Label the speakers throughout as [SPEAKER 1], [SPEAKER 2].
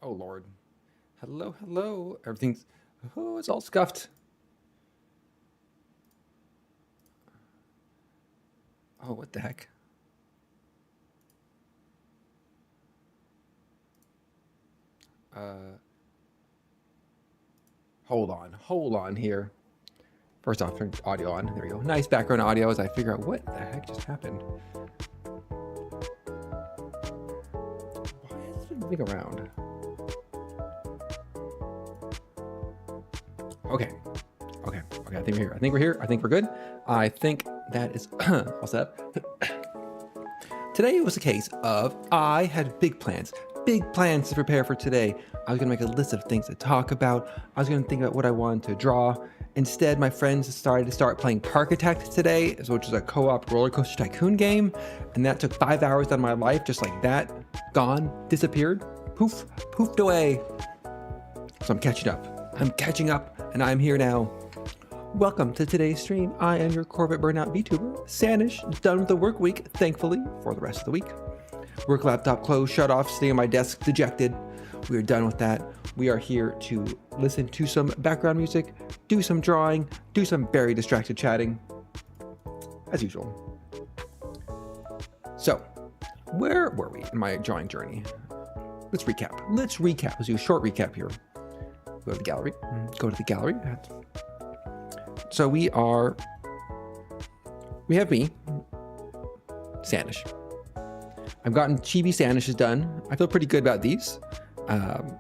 [SPEAKER 1] Oh Lord. Hello, hello. Everything's it's all scuffed. Oh, what the heck? Uh hold on here. First off, turn audio on. There we go. Nice background audio as I figure out what the heck just happened. Why is it moving around? Okay. Okay, I think we're here. I think we're here. I think we're good. I think that is all set up. Today was a case of I had big plans to prepare for today. I was gonna make a list of things to talk about. I was gonna think about what I wanted to draw. Instead, my friends decided to start playing Parkitect today, which is a co-op roller coaster tycoon game. And that took 5 hours out of my life, just like that. Gone, disappeared, poofed away. So I'm catching up, and I'm here now. Welcome to today's stream. I am your Corvette Burnout VTuber, Sanish, done with the work week, thankfully, for the rest of the week. Work laptop closed, shut off, sitting on my desk, dejected. We are done with that. We are here to listen to some background music, do some drawing, do some very distracted chatting, as usual. So, where were we in my drawing journey? Let's recap. Let's do a short recap here. Go to the gallery. So we have me, Sanish. I've gotten Chibi Sanishes done. I feel pretty good about these.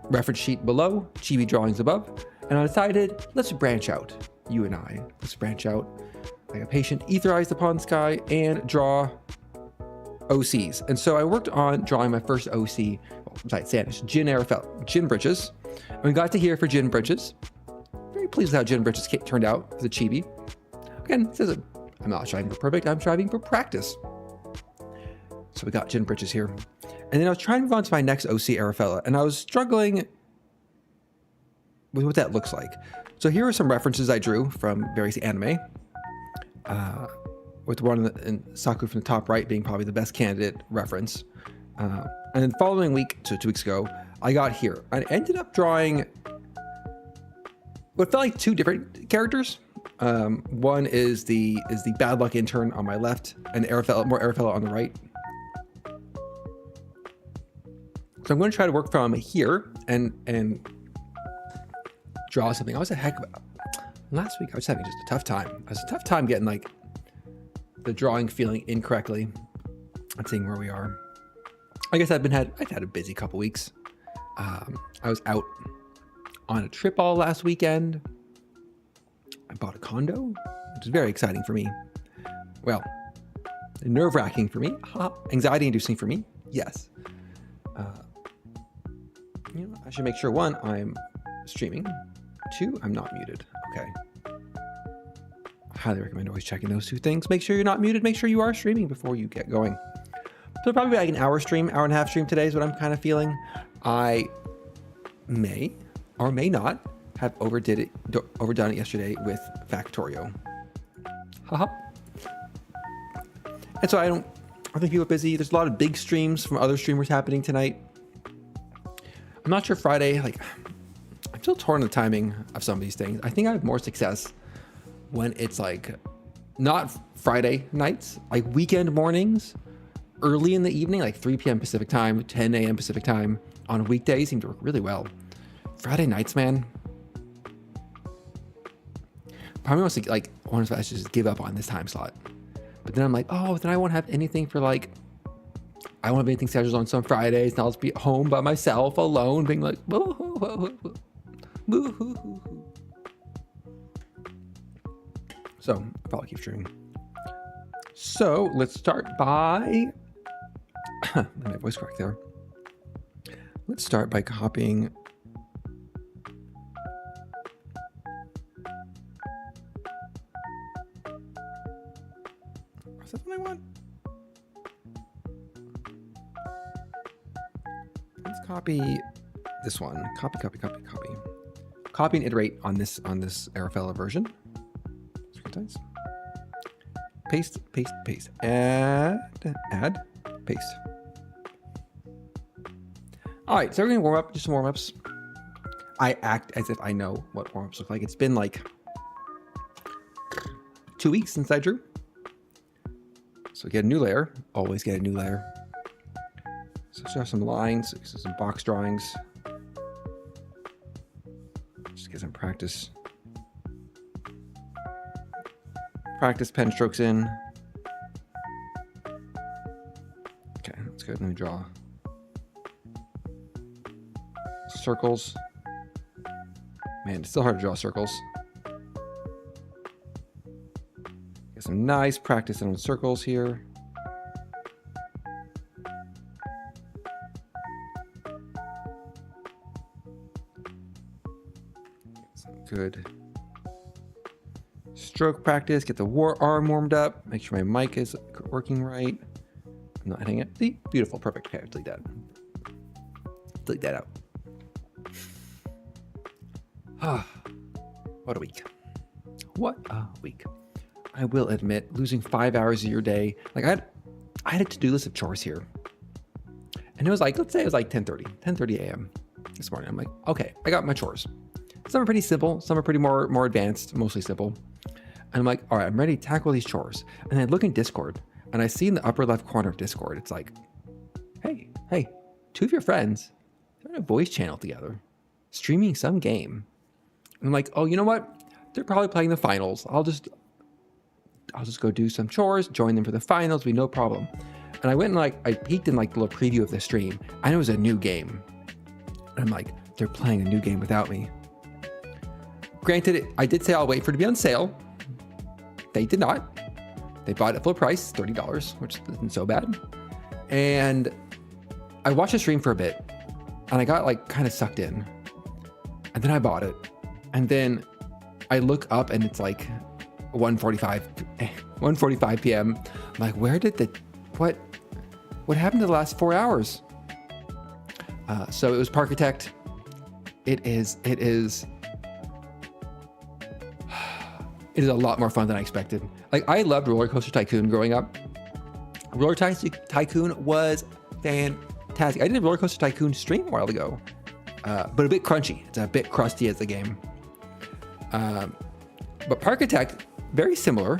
[SPEAKER 1] Reference sheet below, Chibi drawings above. And I decided, let's branch out, you and I. Let's branch out like a patient, etherized upon sky, and draw OCs. And so I worked on drawing my first OC, Sanish, Jin Bridges. And we got to here for Jin Bridges. Very pleased with how Jin Bridges turned out as a Chibi. Again, it says I'm not striving for perfect, I'm striving for practice. So we got Jin Bridges here. And then I was trying to move on to my next OC Arafella, and I was struggling with what that looks like. So here are some references I drew from various anime, with one in Saku from the top right being probably the best candidate reference. And then the following week, so 2 weeks ago, I got here. I ended up drawing what felt like two different characters. One is the bad luck intern on my left, and more Arafella on the right. So I'm going to try to work from here and draw something. Last week I was having just a tough time. I was a tough time getting like the drawing feeling incorrectly and seeing where we are. I guess I've had a busy couple weeks. I was out on a trip all last weekend. I bought a condo, which is very exciting for me. Well, nerve-wracking for me. Anxiety-inducing for me. Yes. I should make sure, 1, I'm streaming. 2, I'm not muted. Okay. I highly recommend always checking those 2 things. Make sure you're not muted. Make sure you are streaming before you get going. So probably like an hour and a half stream today is what I'm kind of feeling. I may or may not have overdone it yesterday with Factorio. Haha. And so I think people are busy. There's a lot of big streams from other streamers happening tonight. I'm not sure Friday, I'm still torn on the timing of some of these things. I think I have more success when it's like not Friday nights, like weekend mornings, early in the evening, like 3 p.m. Pacific time, 10 a.m. Pacific time on weekdays seem to work really well. Friday nights, man. Probably wants to just give up on this time slot. But then I'm like, oh, then I won't have anything for I won't have anything scheduled on some Fridays, and I'll just be home by myself, alone, being like, whoa, whoa, whoa, whoa, whoa, whoa, whoa. So I'll probably keep streaming. So let's start by, my voice cracked there. Let's start by copying. Is that what I want? Let's copy this one. Copy. Copy and iterate on this Arafella version. Paste. Add, paste. All right, so we're gonna warm up, do some warm ups. I act as if I know what warm ups look like. It's been like 2 weeks since I drew. So get a new layer. Always get a new layer. So start some lines, some box drawings. Just get some practice. Practice pen strokes in. Okay, that's good. Let me draw circles. Man, it's still hard to draw circles. Get some nice practice on circles here. Some good stroke practice. Get the arm warmed up. Make sure my mic is working right. I'm not hitting it. See? Beautiful. Perfect. Okay, delete that. Delete that out. What a week. What a week. I will admit, losing 5 hours of your day. Like I had a to-do list of chores here. And it was like, let's say it was like 10:30 a.m. this morning. I'm like, okay, I got my chores. Some are pretty simple. Some are pretty more advanced, mostly simple. And I'm like, all right, I'm ready to tackle these chores. And I look in Discord and I see in the upper left corner of Discord, it's like, hey, two of your friends, they're in a voice channel together, streaming some game. And I'm like, oh, you know what? They're probably playing the finals. I'll just go do some chores, join them for the finals, be no problem. And I went and I peeked in like the little preview of the stream, and it was a new game. And I'm like, they're playing a new game without me. Granted, I did say I'll wait for it to be on sale. They did not. They bought it full price, $30, which isn't so bad. And I watched the stream for a bit, and I got like kind of sucked in. And then I bought it. And then I look up and it's like 1:45 p.m. I'm like, where did what happened to the last 4 hours? So it was Parkitect. It is a lot more fun than I expected. Like, I loved Roller Coaster Tycoon growing up. Roller Tycoon was fantastic. I did a Roller Coaster Tycoon stream a while ago, but a bit crunchy. It's a bit crusty as a game. But Parkitect, very similar,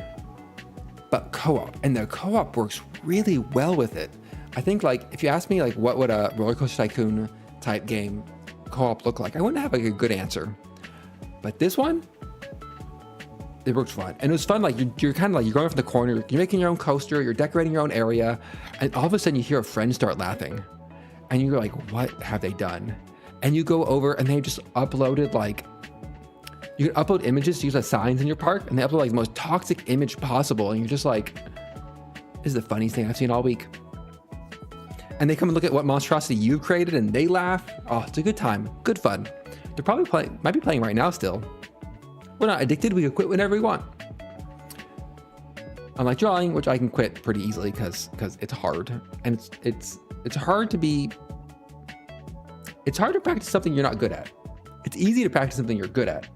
[SPEAKER 1] but co-op. And the co-op works really well with it. I think, like, if you ask me, like, what would a Roller Coaster Tycoon type game co-op look like, I wouldn't have like a good answer. But this one, it worked fun. And it was fun, like, you're kind of like, you're going from the corner, you're making your own coaster, you're decorating your own area, and all of a sudden you hear a friend start laughing. And you're like, what have they done? And you go over and they just uploaded, like, you can upload images to use as signs in your park, and they upload like the most toxic image possible. And you're just like, this is the funniest thing I've seen all week. And they come and look at what monstrosity you've created and they laugh. Oh, it's a good time. Good fun. They're probably might be playing right now still. We're not addicted. We can quit whenever we want. Unlike drawing, which I can quit pretty easily because it's hard. And it's hard to practice something you're not good at. It's easy to practice something you're good at.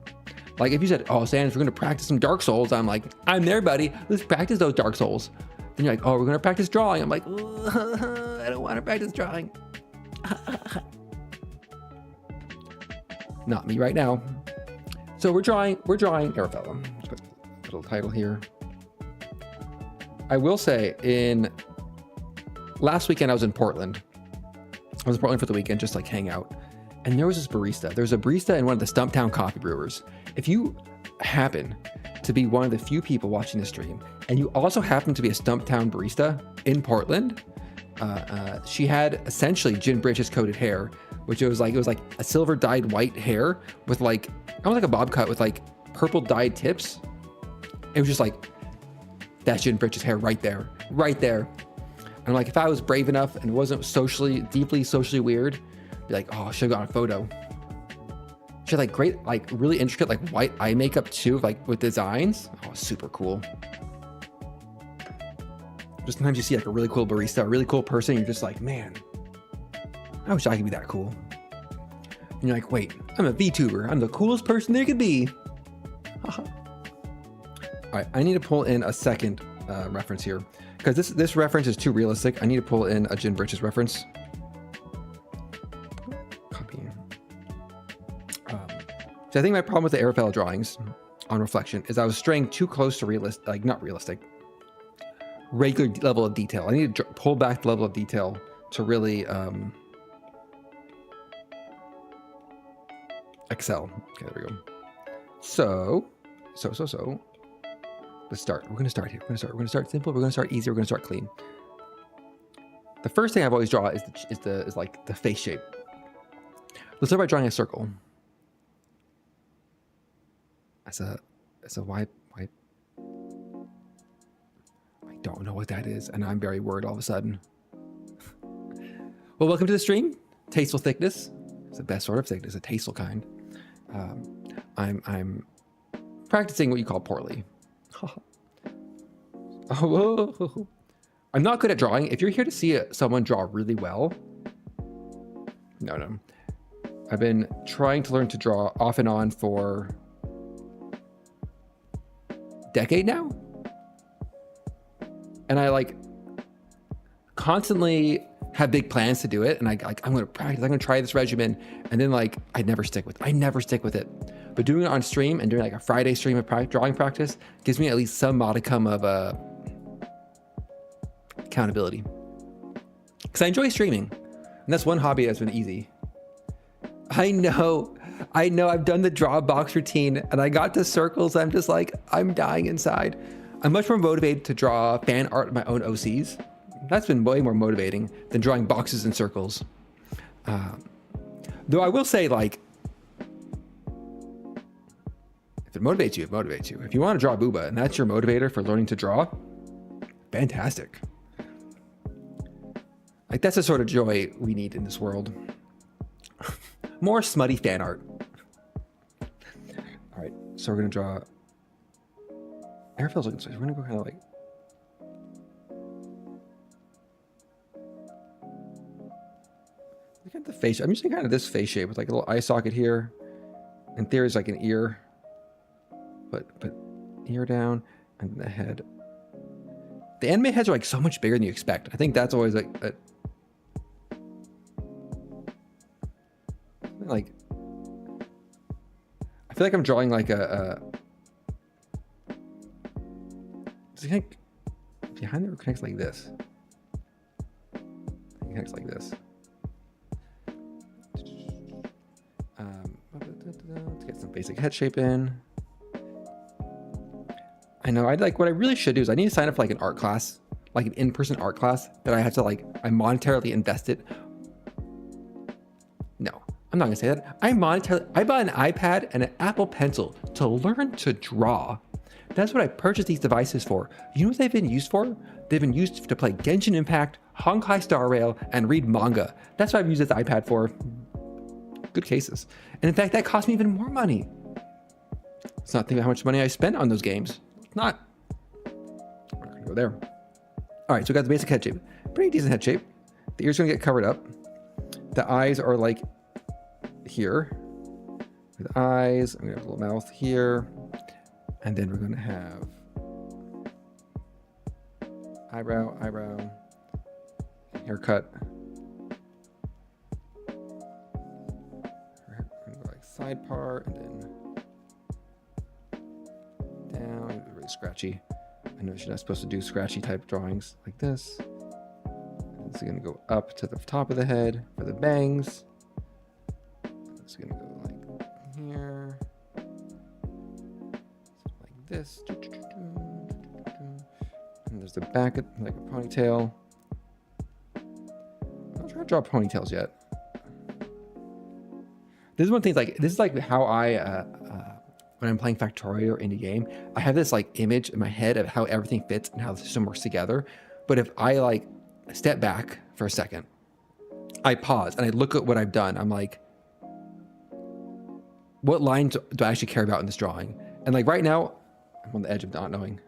[SPEAKER 1] Like if you said, oh, Sans, we're going to practice some Dark Souls. I'm like, I'm there, buddy. Let's practice those Dark Souls. Then you're like, oh, we're going to practice drawing. I'm like, I don't want to practice drawing. Not me right now. So we're drawing Arafella. Let's put a little title here. I will say, last weekend I was in Portland. I was in Portland for the weekend, just like hang out. And there was this barista. There's a barista in one of the Stumptown coffee brewers. If you happen to be one of the few people watching the stream, and you also happen to be a Stumptown barista in Portland, she had essentially gin britches coated hair, which it was like a silver dyed white hair with like almost like a bob cut with like purple dyed tips. It was just like, that's gin britches hair right there. And like, if I was brave enough and wasn't deeply socially weird, be like, oh, I should have got a photo. She had like great, like really intricate, like white eye makeup too, like with designs. Oh, super cool. Just sometimes you see like a really cool barista, a really cool person. You're just like, man, I wish I could be that cool. And you're like, wait, I'm a VTuber. I'm the coolest person there could be. All right, I need to pull in a second reference here because this reference is too realistic. I need to pull in a Gin Britches reference. So I think my problem with the Airfell drawings on reflection is I was straying too close to realistic, like not realistic, regular level of detail. I need to pull back the level of detail to really excel. Okay, there we go. So, let's start. We're gonna start here. We're gonna start simple. We're gonna start easy. We're gonna start clean. The first thing I've always drawn is like the face shape. Let's start by drawing a circle. As a wipe. I don't know what that is, and I'm very worried all of a sudden. Well, welcome to the stream. Tasteful thickness. It's the best sort of thickness, a tasteful kind. I'm practicing what you call poorly. Oh, I'm not good at drawing. If you're here to see someone draw really well, no. I've been trying to learn to draw off and on for a decade now. And I like constantly have big plans to do it. And I'm going to practice, I'm going to try this regimen. And then like, I never stick with it. But doing it on stream and doing like a Friday stream of drawing practice gives me at least some modicum of accountability. Because I enjoy streaming. And that's one hobby that's been easy. I know. I've done the draw box routine and I got to circles. I'm just like, I'm dying inside. I'm much more motivated to draw fan art of my own OCs. That's been way more motivating than drawing boxes and circles. Though I will say, like, if it motivates you, it motivates you. If you want to draw booba and that's your motivator for learning to draw, fantastic. Like, that's the sort of joy we need in this world. More smutty fan art. All right, so we're gonna draw. Airfell's looking so we're gonna go kind of like. Look at the face. I'm using kind of this face shape with like a little eye socket here. In theory, it's like an ear, but ear down and the head. The anime heads are like so much bigger than you expect. I think that's always like I feel like I'm drawing like does it connect behind it or connects like this? It connects like this. Let's get some basic head shape in. I know, what I really should do is I need to sign up for like an art class, like an in-person art class that I have to like, I monetarily invested. No, I'm not gonna say that. I bought an iPad and an Apple Pencil to learn to draw. That's what I purchased these devices for. You know what they've been used for? They've been used to play Genshin Impact, Honkai Star Rail, and read manga. That's what I've used this iPad for. Good cases. And in fact, that cost me even more money. Let's not think about how much money I spent on those games. It's not. We're not gonna go there. All right, so we got the basic head shape. Pretty decent head shape. The ears gonna get covered up. The eyes are like here. The eyes, I'm gonna have a little mouth here. And then we're gonna have eyebrow, haircut. We're gonna go like side part and then down, really scratchy. I know you're not supposed to do scratchy type drawings like this. This is gonna go up to the top of the head for the bangs. It's gonna go like here. This, and there's the back, like a ponytail. I'm not trying to draw ponytails yet. This is one thing, like, this is like how I, when I'm playing Factorio or indie game, I have this like image in my head of how everything fits and how the system works together. But if I like step back for a second, I pause and I look at what I've done. I'm like, what lines do I actually care about in this drawing? And like right now, I'm on the edge of not knowing.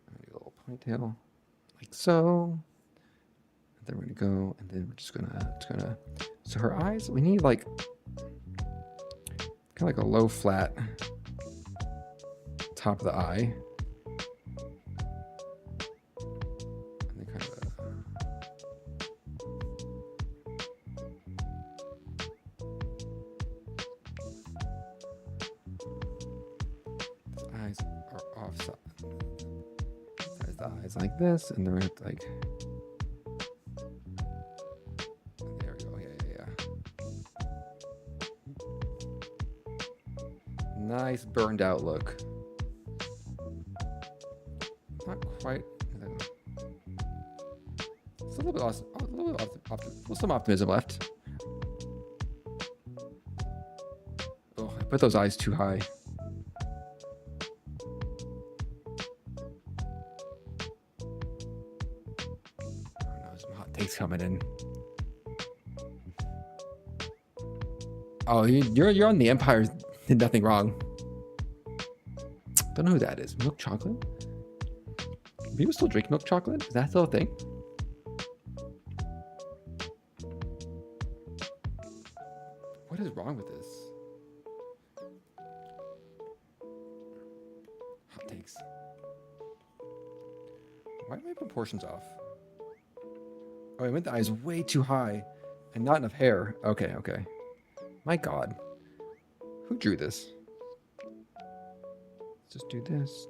[SPEAKER 1] I'm gonna do a little ponytail, like so. And then we're gonna go, and then we're just gonna, so her eyes, we need like, kind of like a low flat top of the eye. And then kind of offside. The eyes like this, and then like. There we go. Yeah. Nice burned out look. Not quite. It's a little bit some optimism left. Oh, I put those eyes too high. Some hot takes coming in. Oh, you're on the Empire. Did nothing wrong. Don't know who that is. Milk chocolate? People still drink milk chocolate? Is that still a thing? What is wrong with this? Hot takes. Why are my proportions off? Oh, I meant the eyes way too high and not enough hair. Okay. My God. Who drew this? Let's just do this.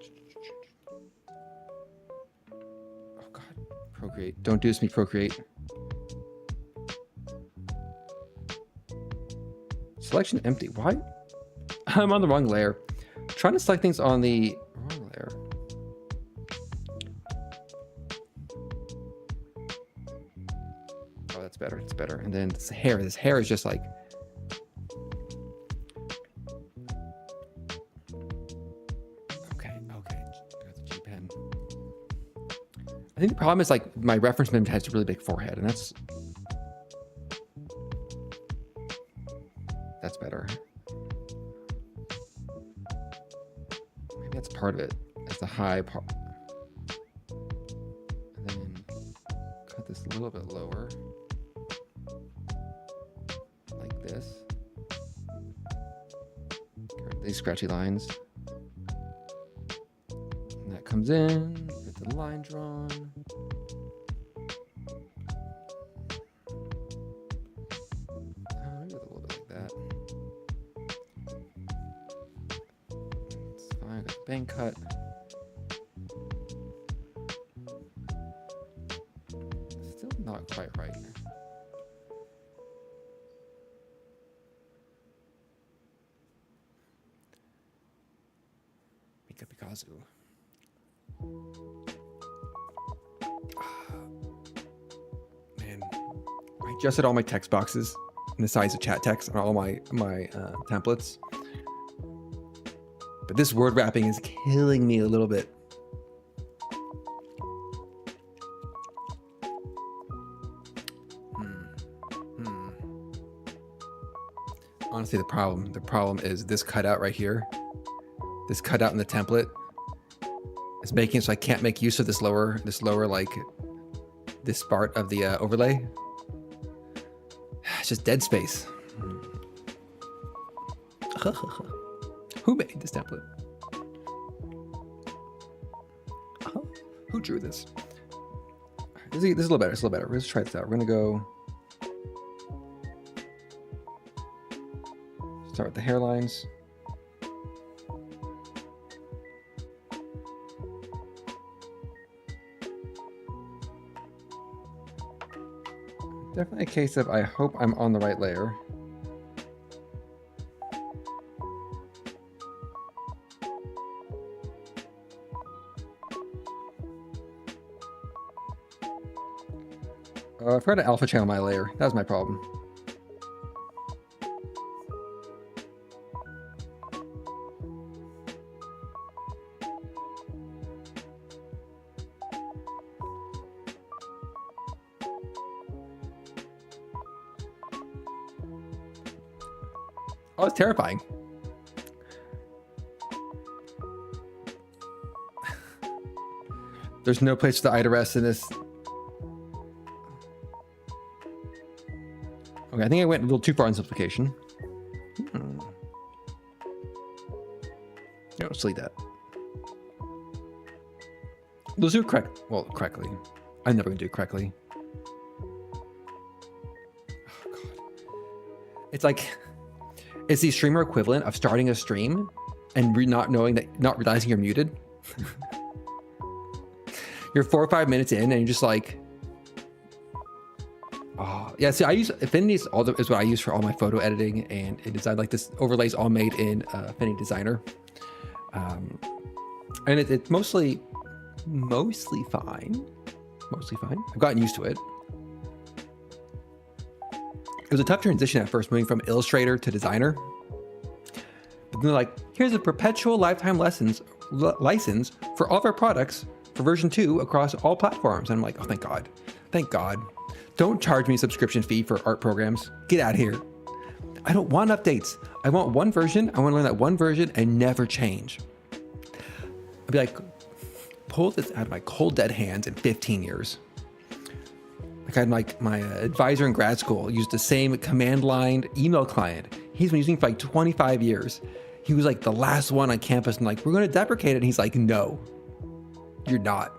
[SPEAKER 1] Oh God. Procreate. Don't do this to me, Procreate. Selection empty. Why? I'm on the wrong layer. I'm trying to select things on the wrong layer. Oh, that's better. It's better. And then this hair. This hair is just like. Okay. Got the G pen. I think the problem is like my reference meme has a really big forehead, and that's better. Maybe that's part of it. That's the high part. And then cut this a little bit lower. Like this. Get rid of these scratchy lines. And that comes in. Get the line drawn. Bang cut. Still not quite right. Mika Pikazu. Man, I adjusted all my text boxes in the size of chat text on all my templates. But this word wrapping is killing me a little bit. Honestly, the problem is this cutout right here. This cutout in the template is making it so I can't make use of this lower like this part of the overlay. It's just dead space. Who made this template? Who drew this? This is a little better. It's a little better. Let's try this out. We're gonna go start with the hairlines. Definitely a case of I hope I'm on the right layer. I forgot to alpha channel my layer. That was my problem. Oh, it's terrifying. There's no place for the eye to rest in this. Okay, I think I went a little too far in simplification. No, let's leave that. Let's do it correctly. I'm never gonna do it correctly. Oh God. It's like, it's the streamer equivalent of starting a stream and not realizing you're muted. You're 4 or 5 minutes in and you're just like, oh yeah. See, I use Affinity is what I use for all my photo editing and design. Like this overlays all made in Affinity Designer, and it's mostly fine. Mostly fine. I've gotten used to it. It was a tough transition at first, moving from Illustrator to Designer. But they're like, here's a perpetual lifetime license for all of our products for version 2 across all platforms. And I'm like, oh, thank God. Thank God. Don't charge me a subscription fee for art programs. Get out of here. I don't want updates. I want one version. I want to learn that one version and never change. I'd be like, pull this out of my cold dead hands in 15 years. Like I had my advisor in grad school used the same command line email client. He's been using it for like 25 years. He was like the last one on campus and like, we're going to deprecate it. And he's like, no, you're not.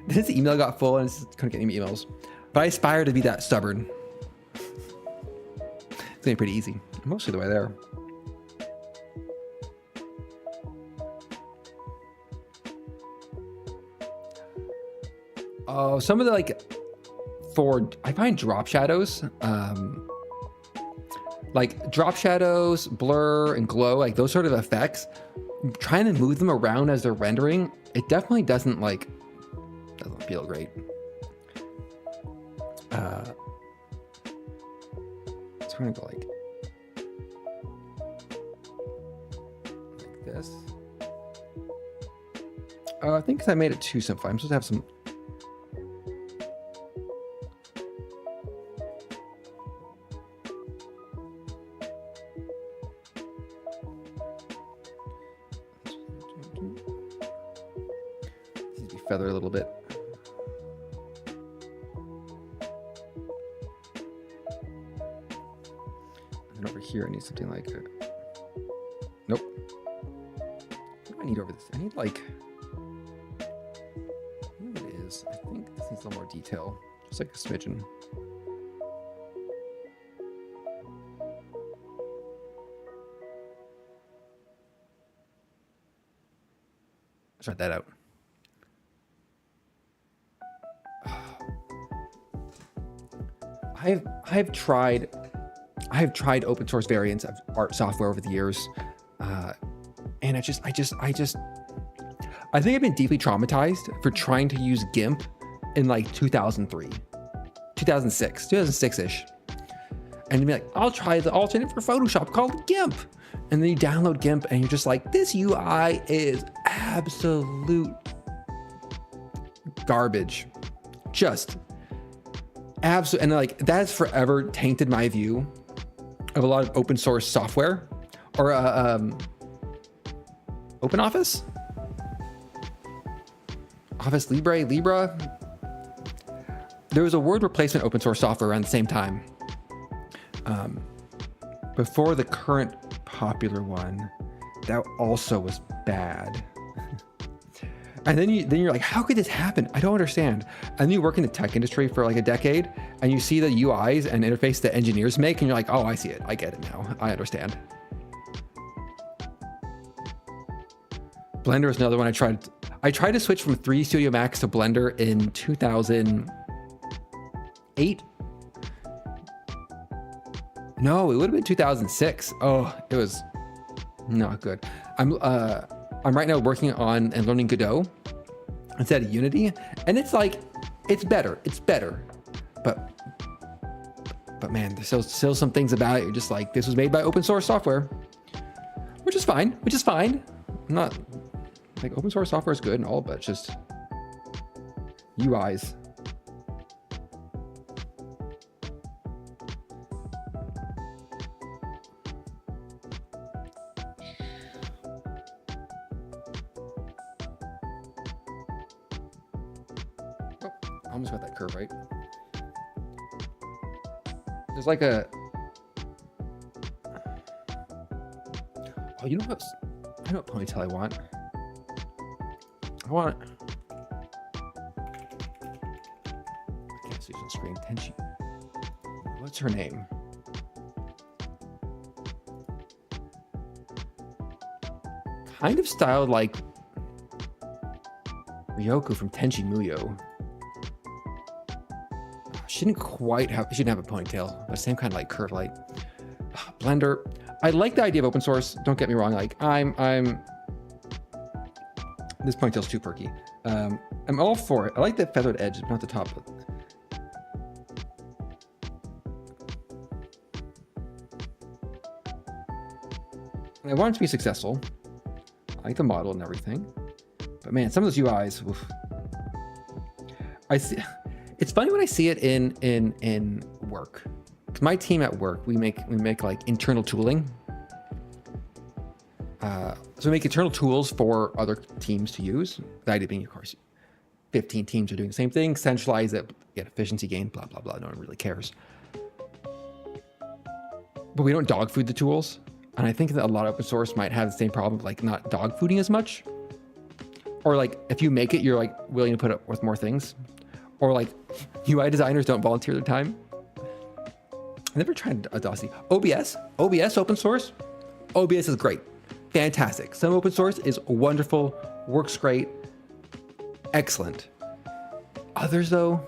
[SPEAKER 1] Then his email got full and I couldn't get any emails. But I aspire to be that stubborn. It's going to be pretty easy. Mostly the way there. Some of the I find drop shadows, like drop shadows, blur, and glow, like those sort of effects, trying to move them around as they're rendering, it definitely doesn't feel great. So we're gonna go like this. I think 'cause I made it too simple. I'm supposed to have some. Feather a little bit. And over here I need something like nope. What do I need over this? I need what it is. I think this needs a little more detail. Just like a smidgen. Let's try that out. I've tried open source variants of art software over the years, and I think I've been deeply traumatized for trying to use GIMP in like 2003, 2006-ish, and to be like, I'll try the alternate for Photoshop called GIMP, and then you download GIMP and you're just like, this UI is absolute garbage, just. Absolutely, and like that's forever tainted my view of a lot of open source software or Open Office Libra. There was a word replacement open source software around the same time, before the current popular one that also was bad. And then you're like, how could this happen? I don't understand. And then you work in the tech industry for like a decade and you see the UIs and interface that engineers make and you're like, oh, I see it. I get it now. I understand. Blender is another one I tried. I tried to switch from 3D Studio Max to Blender in 2008. No, it would have been 2006. Oh, it was not good. I'm right now working on and learning Godot instead of Unity, and it's like, it's better, but man, there's still some things about it. You're just like, this was made by open source software, which is fine. I'm not like, open source software is good and all, but it's just UIs. I almost got that curve right. There's like a... Oh, you know what? I know what ponytail I want. I want... I can't see it on screen. Tenchi. What's her name? kind of styled like Ryoko from Tenchi Muyo. She didn't have a ponytail, but same kind of like curve light. Blender. I like the idea of open source. Don't get me wrong. Like this ponytail's too perky. I'm all for it. I like the feathered edge, but not the top. And I want it to be successful. I like the model and everything. But man, some of those UIs, oof. I see. It's funny when I see it in work. Cause my team at work, we make like internal tooling. So we make internal tools for other teams to use. The idea being, of course, 15 teams are doing the same thing, centralize it, get efficiency gain, blah, blah, blah. No one really cares. But we don't dog food the tools. And I think that a lot of open source might have the same problem, like not dog fooding as much. Or like, if you make it, you're like willing to put up with more things. Or like UI designers don't volunteer their time. I never tried Audacity. OBS open source. OBS is great. Fantastic. Some open source is wonderful, works great, excellent. Others though.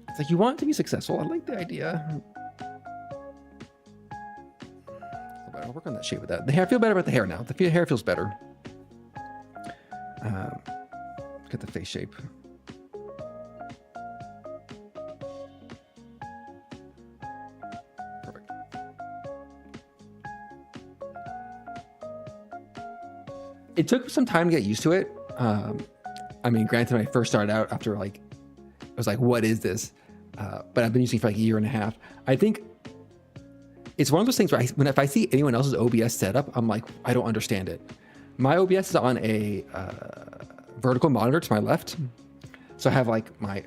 [SPEAKER 1] It's like you want it to be successful. I like the idea. I'll work on that shape with that. The hair, I feel better about the hair now. The hair feels better. Get the face shape. Perfect. It took some time to get used to it. I mean, granted, when I first started out, after like, I was like, what is this? But I've been using it for like a year and a half. I think it's one of those things where if I see anyone else's OBS setup, I'm like, I don't understand it. My OBS is on a vertical monitor to my left. So I have like my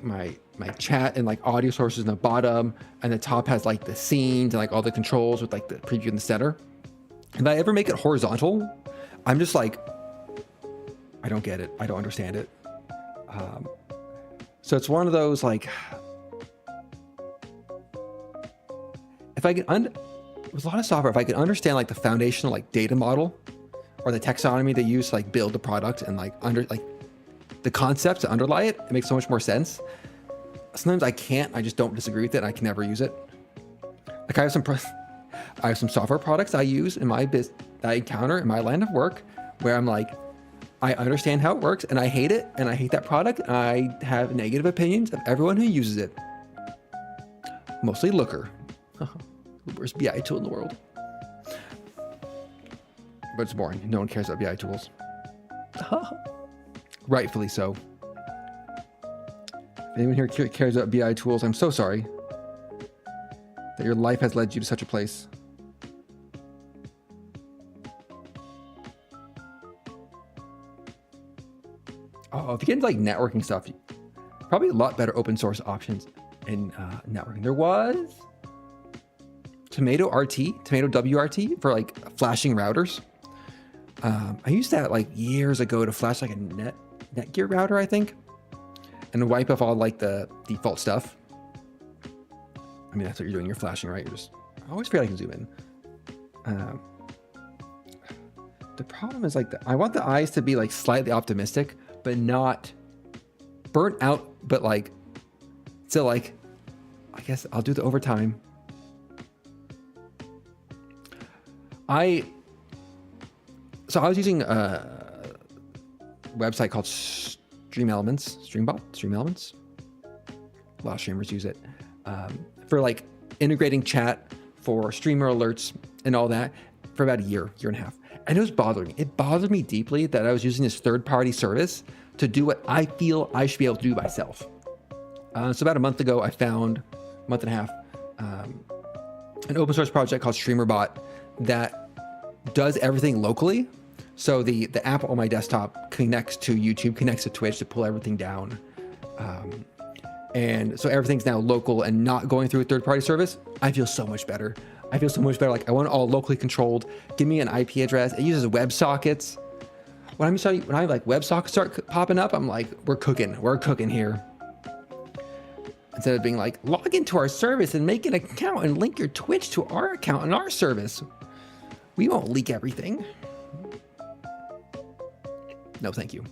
[SPEAKER 1] chat and like audio sources in the bottom, and the top has like the scenes and like all the controls with like the preview in the center. If I ever make it horizontal, I'm just like, I don't get it. I don't understand it. So it's one of those like, if I could, with a lot of software, if I could understand like the foundational like data model or the taxonomy they use to like build the product and like the concepts to underlie it, it makes so much more sense. Sometimes I can't. I just don't disagree with it. And I can never use it. Like I have some software products I use in my business that I encounter in my line of work where I'm like, I understand how it works and I hate it and I hate that product. And I have negative opinions of everyone who uses it. Mostly Looker. The worst BI tool in the world. But it's boring. No one cares about BI tools. Rightfully so. If anyone here cares about BI tools, I'm so sorry that your life has led you to such a place. Oh, if you get into like networking stuff, probably a lot better open source options in networking. There was Tomato WRT for like flashing routers. I used that like years ago to flash like a Netgear router, I think, and wipe off all like the default stuff. I mean, that's what you're doing. You're flashing, right? I always forget I can zoom in. The problem is like, I want the eyes to be like slightly optimistic, but not burnt out, but like, still like, I guess I'll do the overtime. So I was using a website called Stream Elements. A lot of streamers use it for like integrating chat for streamer alerts and all that for about a year and a half. And it was bothering me. It bothered me deeply that I was using this third-party service to do what I feel I should be able to do myself. So about a month ago, I found, month and a half, an open source project called StreamerBot that does everything locally. So the app on my desktop connects to YouTube, connects to Twitch to pull everything down. And so everything's now local and not going through a third-party service. I feel so much better. Like I want it all locally controlled. Give me an IP address. It uses WebSockets. When I like WebSockets start popping up, I'm like, we're cooking here. Instead of being like, log into our service and make an account and link your Twitch to our account and our service. We won't leak everything. No, thank you.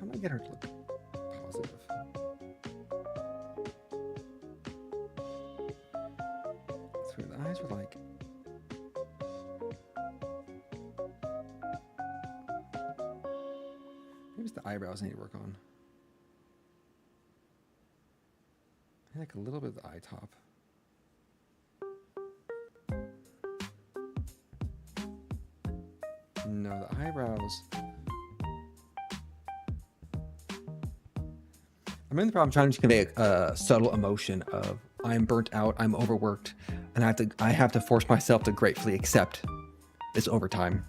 [SPEAKER 1] How do I get her to look positive? So the eyes were like... Maybe it's the eyebrows I need to work on. I like a little bit of the eye top. No, the eyebrows. I'm in the problem trying to convey a subtle emotion of I'm burnt out, I'm overworked, and I have to force myself to gratefully accept this overtime.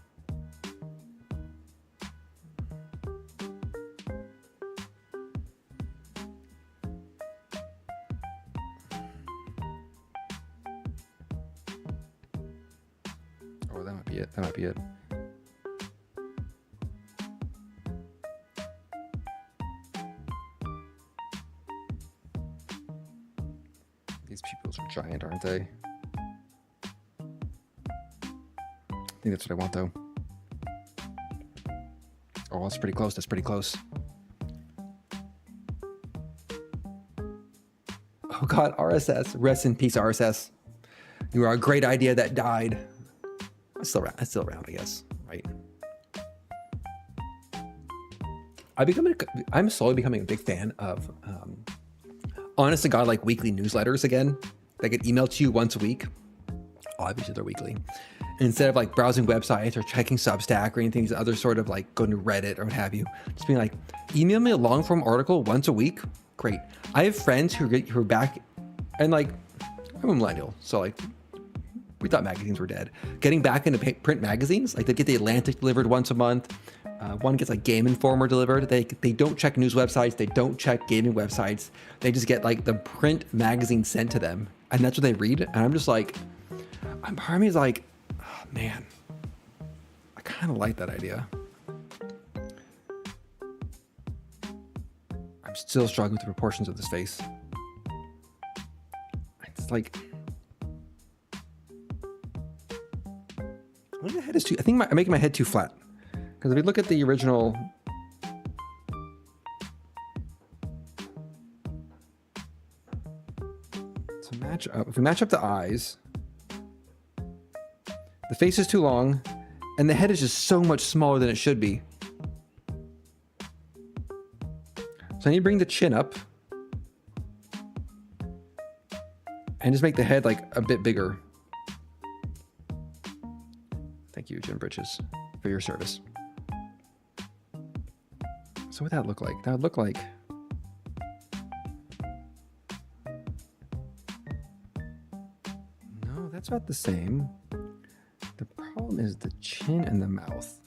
[SPEAKER 1] Oh, that might be it. That might be it. These pupils are giant, aren't they? I think that's what I want, though. Oh, that's pretty close. That's pretty close. Oh, God, RSS. Rest in peace, RSS. You are a great idea that died. It's still around, I guess, right? I'm slowly becoming a big fan of, honest to God, like weekly newsletters again. That get emailed to you once a week. Obviously, they're weekly. Instead of like browsing websites or checking Substack or anything, other sort of like going to Reddit or what have you. Just being like, email me a long form article once a week. Great. I have friends who are back, and like, I'm a millennial, so like, we thought magazines were dead. Getting back into print magazines, like they get the Atlantic delivered once a month. One gets like Game Informer delivered. They don't check news websites. They don't check gaming websites. They just get like the print magazine sent to them, and that's what they read. And I'm just like, part of me is like, oh, man, I kind of like that idea. I'm still struggling with the proportions of this face. It's like, I think my head is too. I think I'm making my head too flat. Because if we look at the original, to match up, if we match up the eyes, the face is too long, and the head is just so much smaller than it should be. So I need to bring the chin up, and just make the head like a bit bigger. Thank you, Jim Bridges, for your service. So what would that look like? That would look like... No, that's about the same. The problem is the chin and the mouth.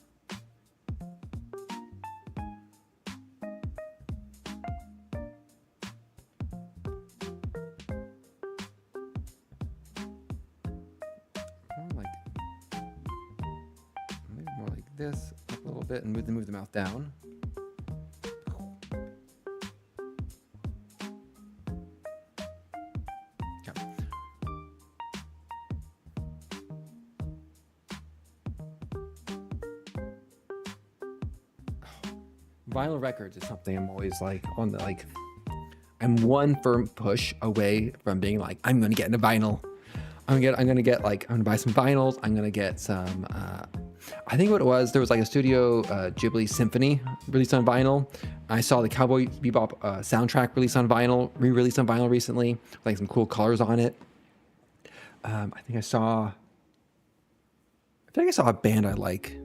[SPEAKER 1] Maybe more like this, up a little bit, and move the mouth down. Vinyl records is something I'm always like on the like. I'm one firm push away from being like, I'm gonna get into vinyl. I'm gonna buy some vinyls. I'm gonna get some. I think what it was, there was like a Studio Ghibli symphony released on vinyl. I saw the Cowboy Bebop soundtrack released on vinyl, re-released on vinyl recently, with like some cool colors on it. I think I saw a band I like.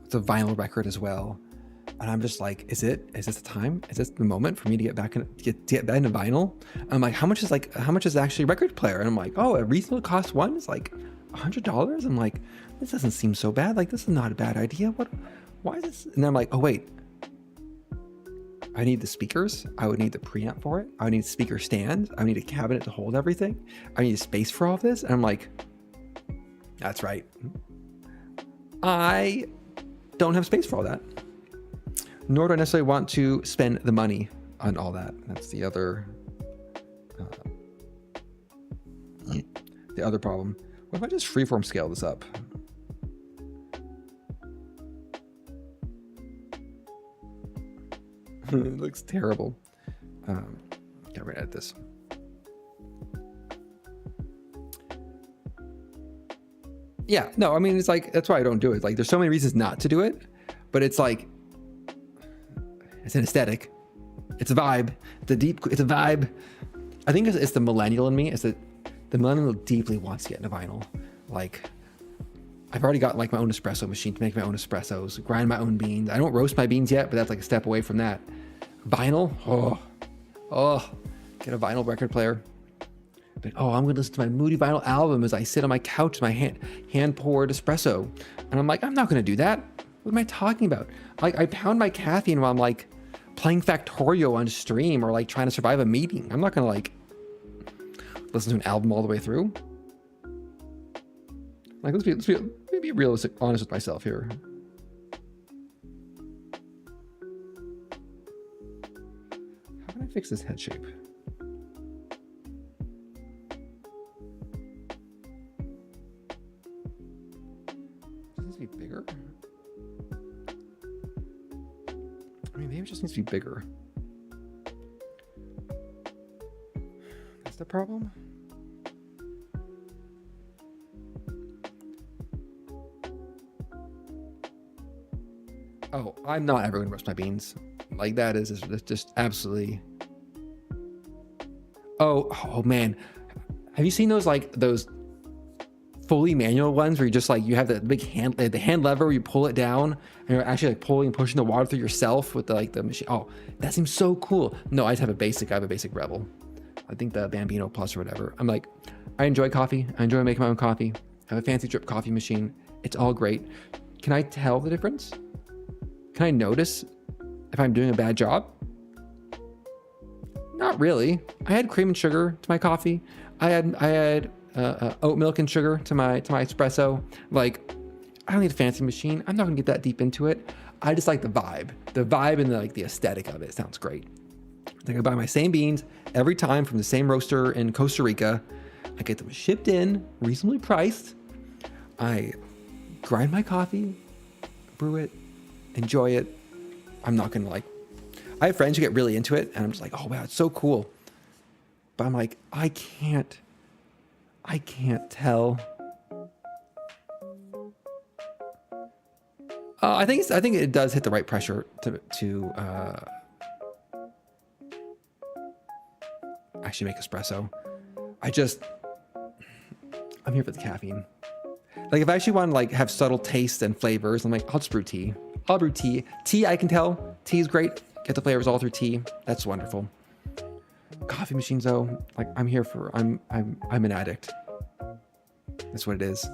[SPEAKER 1] It's a vinyl record as well. And I'm just like, is this the time? Is this the moment for me to get back get back into vinyl? I'm like, how much is actually a record player? And I'm like, oh, a reasonable cost one is like $100. I'm like, this doesn't seem so bad. Like, this is not a bad idea. Why is this? And then I'm like, oh wait, I need the speakers. I would need the preamp for it. I would need speaker stands. I would need a cabinet to hold everything. I need a space for all of this. And I'm like, that's right. I don't have space for all that. Nor do I necessarily want to spend the money on all that. That's the other problem. What if I just freeform scale this up? It looks terrible. Get rid of this. Yeah, no, I mean, it's like, that's why I don't do it. Like, there's so many reasons not to do it, but it's like, it's an aesthetic. It's a vibe. It's a vibe. I think it's the millennial in me. It's that the millennial deeply wants to get into vinyl. Like, I've already got like my own espresso machine to make my own espressos, grind my own beans. I don't roast my beans yet, but that's like a step away from that. Vinyl, get a vinyl record player. But, I'm going to listen to my Moody Vinyl album as I sit on my couch with my hand poured espresso. And I'm like, I'm not going to do that. What am I talking about? Like, I pound my caffeine while I'm like playing Factorio on stream or like trying to survive a meeting. I'm not going to like listen to an album all the way through. Like, let's be realistic, honest with myself here. How can I fix this head shape? Be bigger? I mean, maybe it just needs to be bigger. That's the problem. Oh, I'm not ever going to roast my beans. Like, that is just absolutely. Oh man, have you seen those fully manual ones where you just like, you have the big the hand lever where you pull it down and you're actually like pulling and pushing the water through yourself with the machine? Oh, that seems so cool. No, I just have I have a basic Rebel. I think the Bambino Plus or whatever. I'm like, I enjoy coffee. I enjoy making my own coffee. I have a fancy drip coffee machine. It's all great. Can I tell the difference? Can I notice if I'm doing a bad job? Not really. I had cream and sugar to my coffee. I had oat milk and sugar to my espresso. Like, I don't need a fancy machine. I'm not gonna get that deep into it. I just like the vibe and the aesthetic of it. It sounds great. Like, I buy my same beans every time from the same roaster in Costa Rica. I get them shipped in, reasonably priced. I grind my coffee, brew it, enjoy it. I'm not gonna I have friends who get really into it and I'm just like, oh wow, it's so cool. But I'm like, I can't tell. I think it does hit the right pressure to actually make espresso. I'm here for the caffeine. Like, if I actually want to have subtle tastes and flavors, I'm like, I'll just brew tea. I'll brew tea. Tea, I can tell. Tea is great. Get the flavors all through tea. That's wonderful. Coffee machines, though, I'm here for. I'm an addict. That's what it is.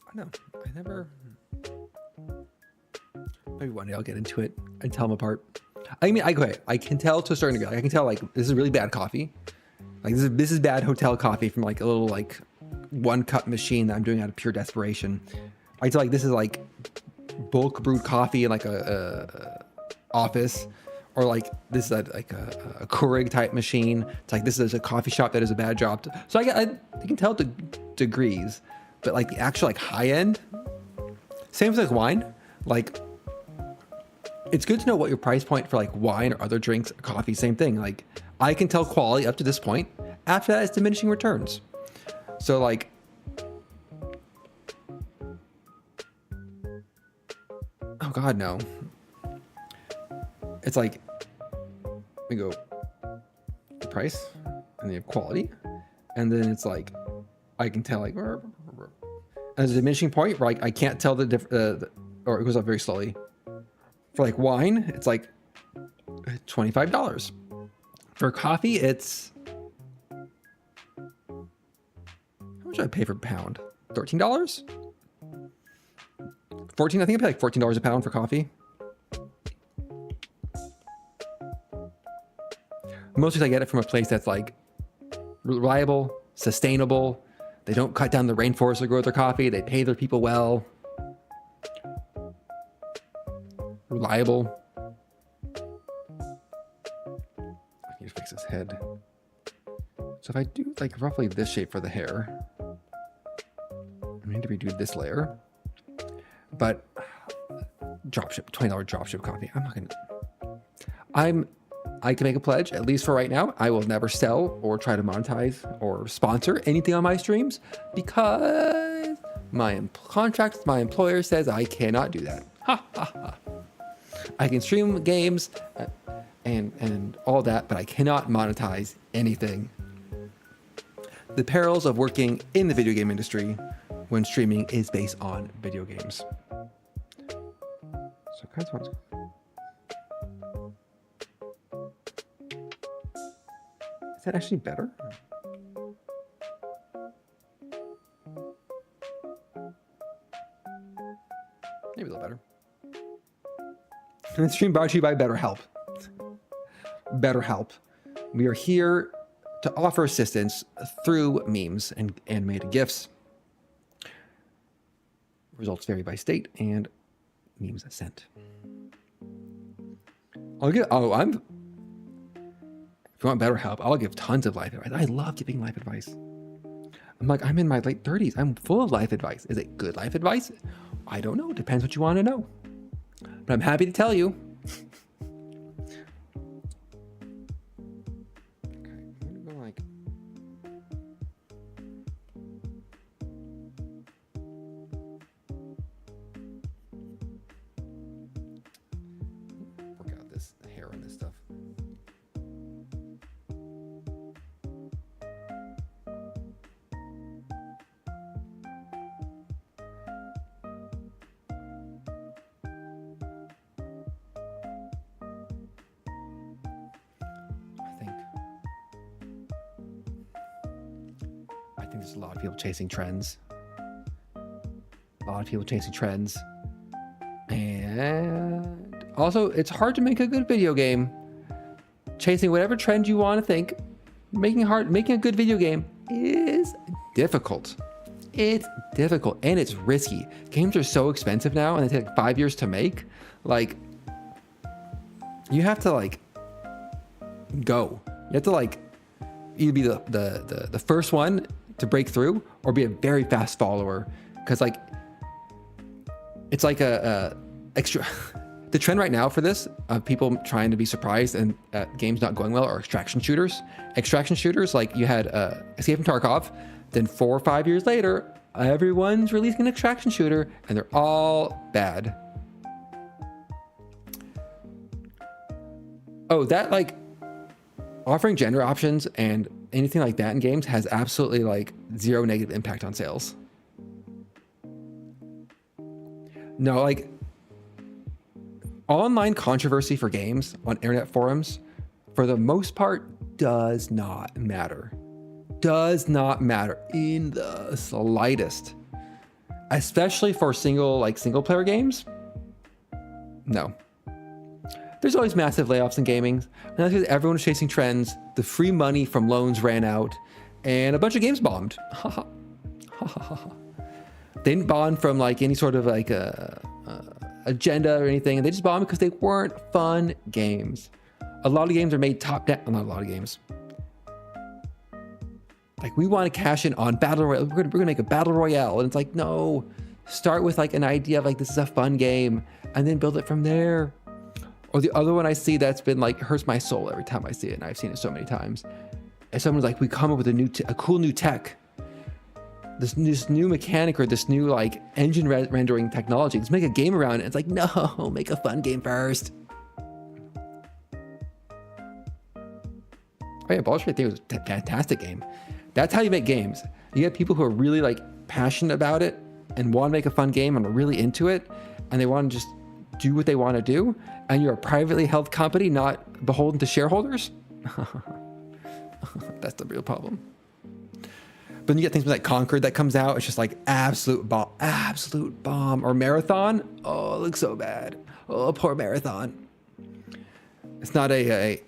[SPEAKER 1] I never. Maybe one day I'll get into it and tell them apart. I mean, I can tell to a certain degree. I can tell this is really bad coffee. This is bad hotel coffee from a little 1 cup machine that I'm doing out of pure desperation. I tell this is bulk brewed coffee in a office, or this is a Keurig type machine. It's this is a coffee shop that is a bad job. So I can tell to degrees, but the actual high end. Same with wine. It's good to know what your price point for wine or other drinks, coffee, same thing. I can tell quality up to this point. After that, it's diminishing returns. So oh God, no. It's we go the price and the quality, and then it's I can tell as a diminishing point where I can't tell the or it goes up very slowly. For wine, it's $25. For coffee, it's how much do I pay for a pound? $13? 14. I think I pay $14 a pound for coffee. Mostly I get it from a place that's like reliable, sustainable. They don't cut down the rainforest to grow their coffee. They pay their people well. Reliable. I need to fix his head. So if I do like roughly this shape for the hair, I need to redo this layer. But dropship, $20 dropship coffee. I'm not gonna. I can make a pledge, at least for right now. I will never sell or try to monetize or sponsor anything on my streams because my contract with my employer says I cannot do that. Ha ha ha. I can stream games and all that, but I cannot monetize anything. The perils of working in the video game industry when streaming is based on video games. So kind of is that actually better? Maybe a little better. And the stream brought to you by BetterHelp. BetterHelp. We are here to offer assistance through memes and animated GIFs. Results vary by state and memes sent. If you want BetterHelp, I'll give tons of life advice. I love giving life advice. I'm in my late 30s. I'm full of life advice. Is it good life advice? I don't know. It depends what you want to know. But I'm happy to tell you. Okay, I'm gonna go like. Work out this hair on this stuff. I think there's a lot of people chasing trends. And also, it's hard to make a good video game. Chasing whatever trend you want to think, making a good video game is difficult. It's difficult and it's risky. Games are so expensive now and they take like 5 years to make. Like, you have to like go. You have to like either be the first one to break through or be a very fast follower, because like it's like a extra. The trend right now for this of people trying to be surprised and games not going well are extraction shooters. Extraction shooters, like you had Escape from Tarkov, then 4 or 5 years later, everyone's releasing an extraction shooter and they're all bad. Oh, that like offering gender options and anything like that in games has absolutely like zero negative impact on sales. No, like online controversy for games on internet forums, for the most part, does not matter. Does not matter in the slightest. Especially for single player games. No. There's always massive layoffs in gaming, and that's because everyone's chasing trends. The free money from loans ran out, and a bunch of games bombed. They didn't bond from like any sort of like agenda or anything, and they just bombed because they weren't fun games. A lot of games are made top down. Not a lot of games. Like, we want to cash in on battle royale. We're gonna make a battle royale, and it's like, no. Start with like an idea of like, this is a fun game, and then build it from there. Or the other one I see that's been like, hurts my soul every time I see it, and I've seen it so many times. And someone's like, we come up with a cool new tech, this new mechanic or this new like engine rendering technology. Let's make a game around it. It's like, no, make a fun game first. Oh yeah, Baldur's Gate 3 was a fantastic game. That's how you make games. You get people who are really like passionate about it and want to make a fun game and are really into it, and they want to just do what they want to do, and you're a privately held company, not beholden to shareholders. That's the real problem. But then you get things like Concord that comes out, it's just like absolute bomb. Or Marathon, oh, it looks so bad. Oh, poor Marathon. It's not a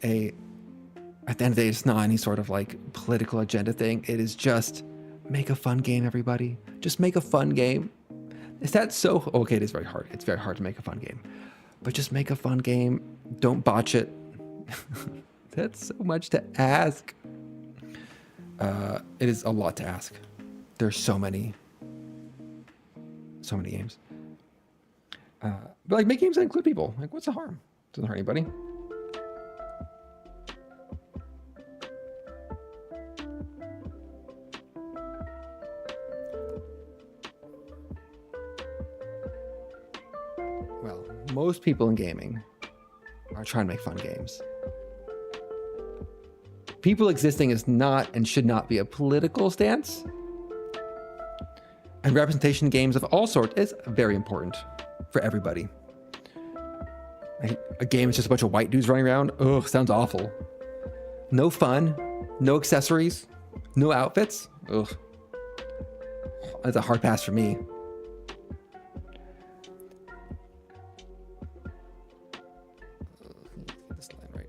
[SPEAKER 1] At the end of the day, it's not any sort of like political agenda thing. It is just make a fun game, everybody. Just make a fun game. Is that so? Okay, it is very hard. It's very hard to make a fun game. But just make a fun game. Don't botch it. That's so much to ask. It is a lot to ask. There's so many games. But like, make games that include people. Like, what's the harm? Doesn't hurt anybody. Well, most people in gaming are trying to make fun games. People existing is not and should not be a political stance. And representation in games of all sorts is very important for everybody. A game is just a bunch of white dudes running around. Ugh, sounds awful. No fun, no accessories, no outfits. Ugh. That's a hard pass for me. This line right.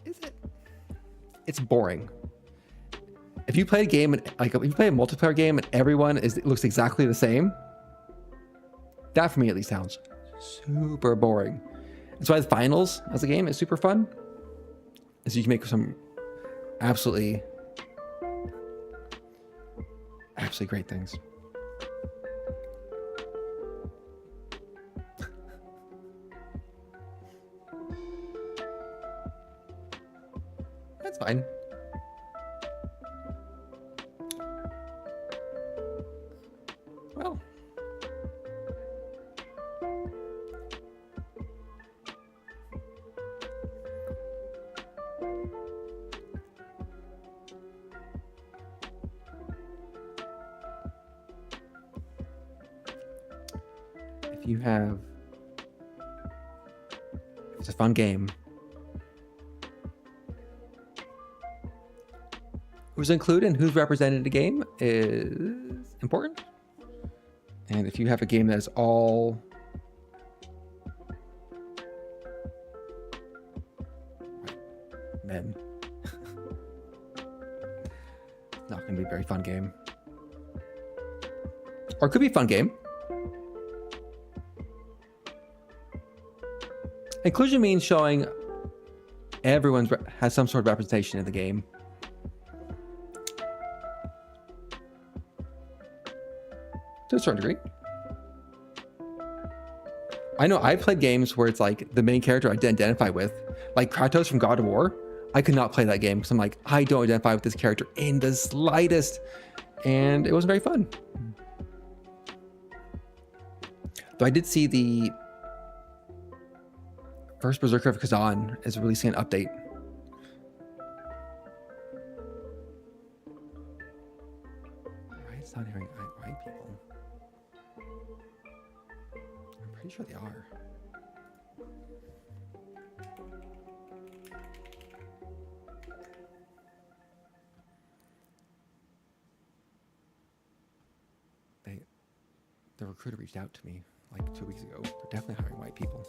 [SPEAKER 1] Is it? It's boring. If you play a game, like if you play a multiplayer game and everyone looks exactly the same, that for me at least sounds super boring. That's why the finals as a game is super fun. Is you can make some absolutely great things. That's fine. Well, if it's a fun game, who's included and who's represented in the game is important. And if you have a game that is all men, it's not going to be a very fun game. Or it could be a fun game. Inclusion means showing everyone has some sort of representation in the game. To a certain degree. I know I've played games where it's like the main character I didn't identify with, like Kratos from God of War. I could not play that game because I'm like, I don't identify with this character in the slightest, and it wasn't very fun. Though I did see the first Berserker of Kazan is releasing an update. Why it's not hearing white people? I'm pretty sure they are. The recruiter reached out to me like 2 weeks ago. They're definitely hiring white people.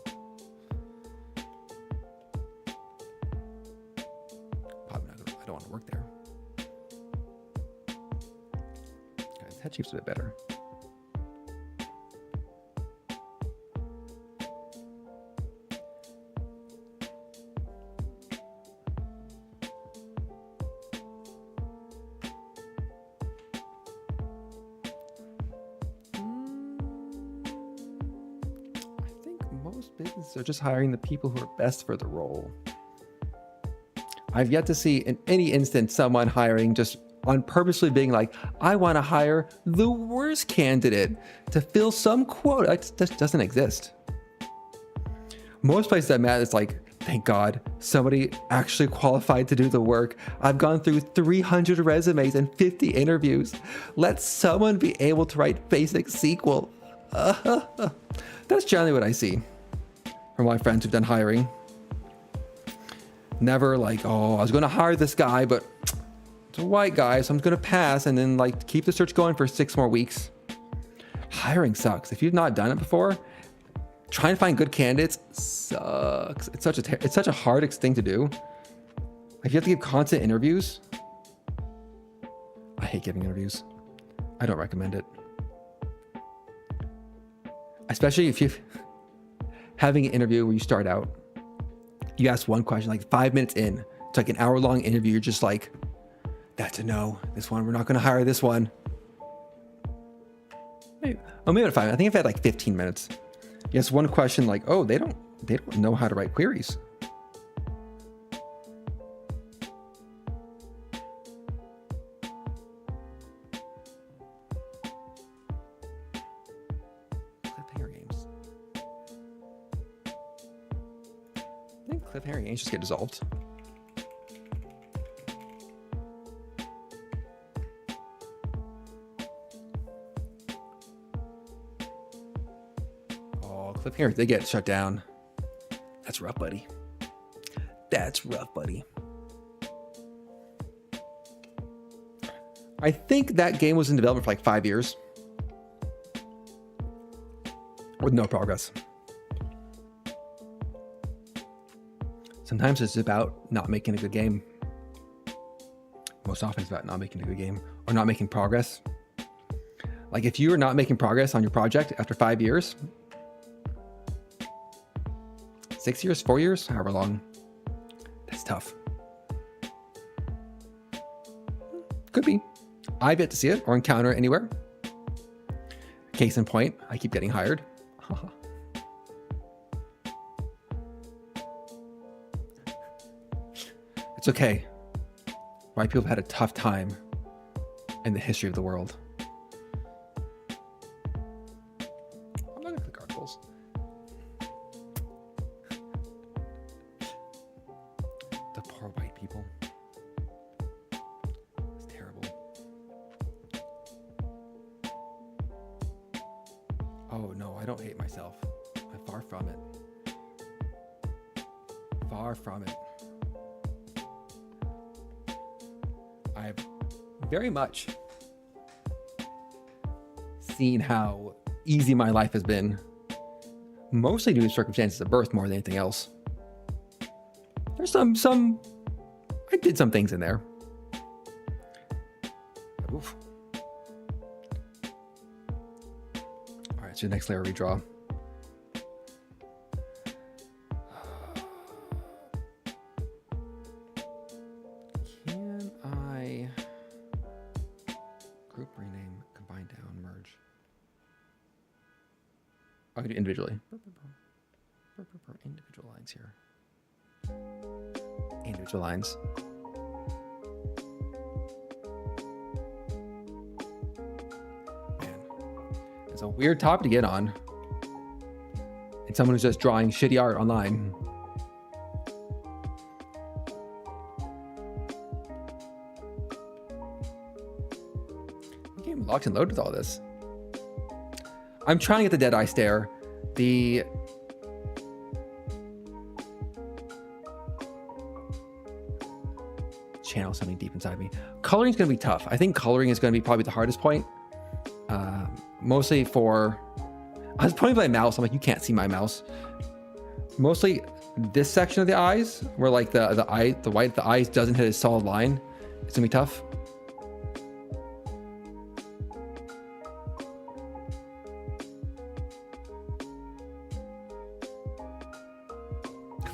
[SPEAKER 1] Probably not. I don't want to work there. Guys, head chief's a bit better. Businesses are just hiring the people who are best for the role. I've yet to see in any instance someone hiring just on purposely being like, I want to hire the worst candidate to fill some quota. That just doesn't exist. Most places I'm at, it's like, thank God, somebody actually qualified to do the work. I've gone through 300 resumes and 50 interviews. Let someone be able to write basic SQL. That's generally what I see from my friends who've done hiring. Never like, oh, I was going to hire this guy, but It's a white guy, so I'm gonna pass and then like keep the search going for 6 more weeks. Hiring sucks. If you've not done it before, trying to find good candidates sucks. It's such a hard thing to do. Like you have to give constant interviews. I hate giving interviews. I don't recommend it. Especially if you're having an interview where you start out, you ask one question, like 5 minutes in, it's like an hour-long interview. You're just like, that's a no. This one, we're not going to hire this one. Maybe not 5. I think I've had like 15 minutes. Yes, one question like, oh, they don't know how to write queries. Cliffhanger games. I think cliffhanger games just get dissolved. Cliffhanger, they get shut down. That's rough, buddy. That's rough, buddy. I think that game was in development for like 5 years with no progress. Sometimes it's about not making a good game. Most often it's about not making a good game or not making progress. Like if you are not making progress on your project after 5 years, 6 years, 4 years, however long, that's tough. Could be. I've yet to see it or encounter it anywhere. Case in point, I keep getting hired. It's okay. White people have had a tough time in the history of the world. I'm not gonna click articles. The poor white people. It's terrible. Oh no, I don't hate myself. I'm far from it. Far from it. I've very much seen how easy my life has been, mostly due to circumstances of birth more than anything else. There's some I did some things in there. Oof. All right, so next layer redraw. Can I group, rename, combine, down, merge? I can do individually. Individual lines here. Individual lines. Man, it's a weird topic to get on. And someone who's just drawing shitty art online. I'm getting locked and loaded with all this. I'm trying to get the dead eye stare. The channel something deep inside me. Coloring is going to be tough. I think coloring is going to be probably the hardest point. Mostly for, I was pointing by my mouse. I'm like, you can't see my mouse. Mostly this section of the eyes, where like the white of the eyes doesn't hit a solid line. It's gonna be tough.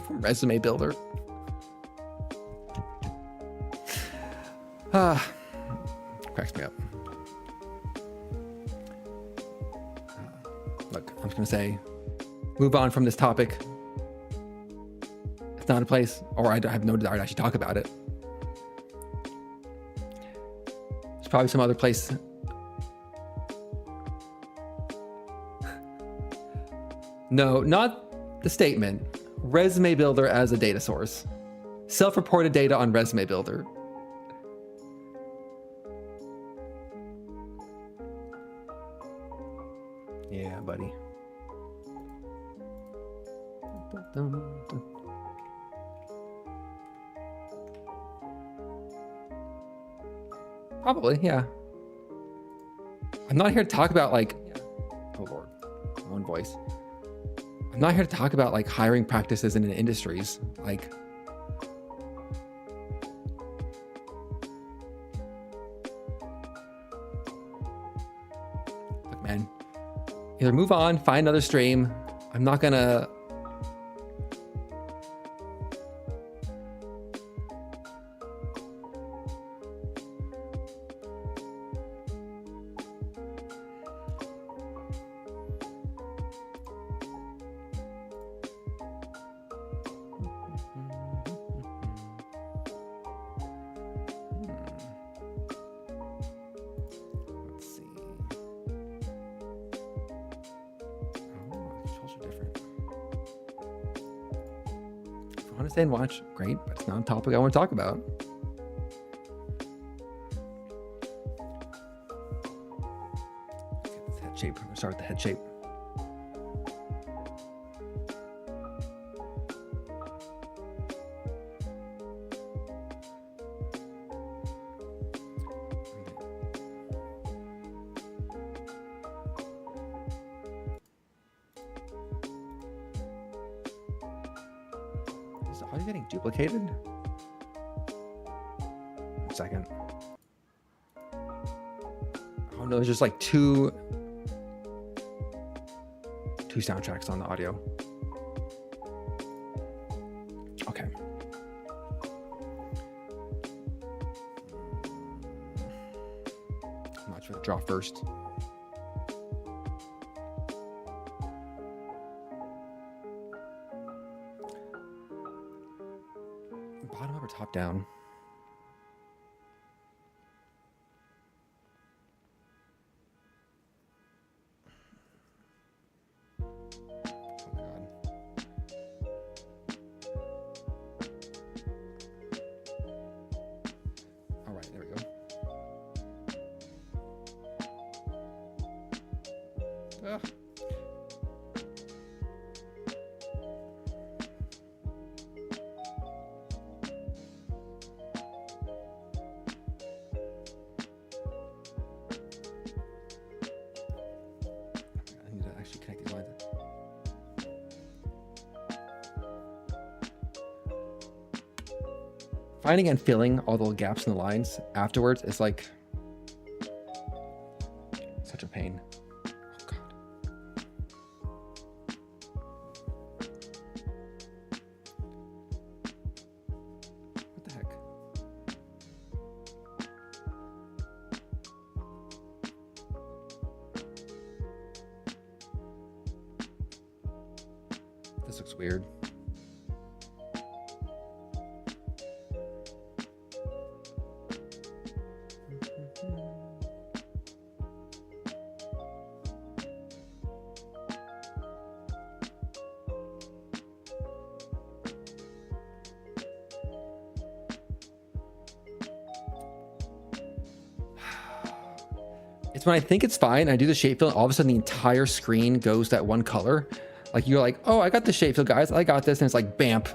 [SPEAKER 1] Resume builder. Cracks me up. Look, I'm just gonna say, move on from this topic. It's not a place, or I have no desire to actually talk about it. There's probably some other place. No, not the statement. Resume builder as a data source. Self-reported data on resume builder. Yeah, buddy. Probably, yeah. I'm not here to talk about like, oh Lord, one voice. I'm not here to talk about like hiring practices in industries. Like, look, man, either move on, find another stream. I'm not gonna. And watch, great, but it's not a topic I want to talk about. Let's get this head shape. We'll start with the head shape. Are you getting duplicated? 1 second. Oh no, there's just like two soundtracks on the audio. Okay. I'm not sure to draw first. Bottom up or top down? Oh my God. All right, there we go. Ugh. Finding and filling all the gaps in the lines afterwards is like such a pain. Oh God. What the heck? This looks weird. It's when I think it's fine, I do the shape fill, and all of a sudden the entire screen goes that one color. Like you're like, oh, I got the shape fill, guys. I got this. And it's like, bamp.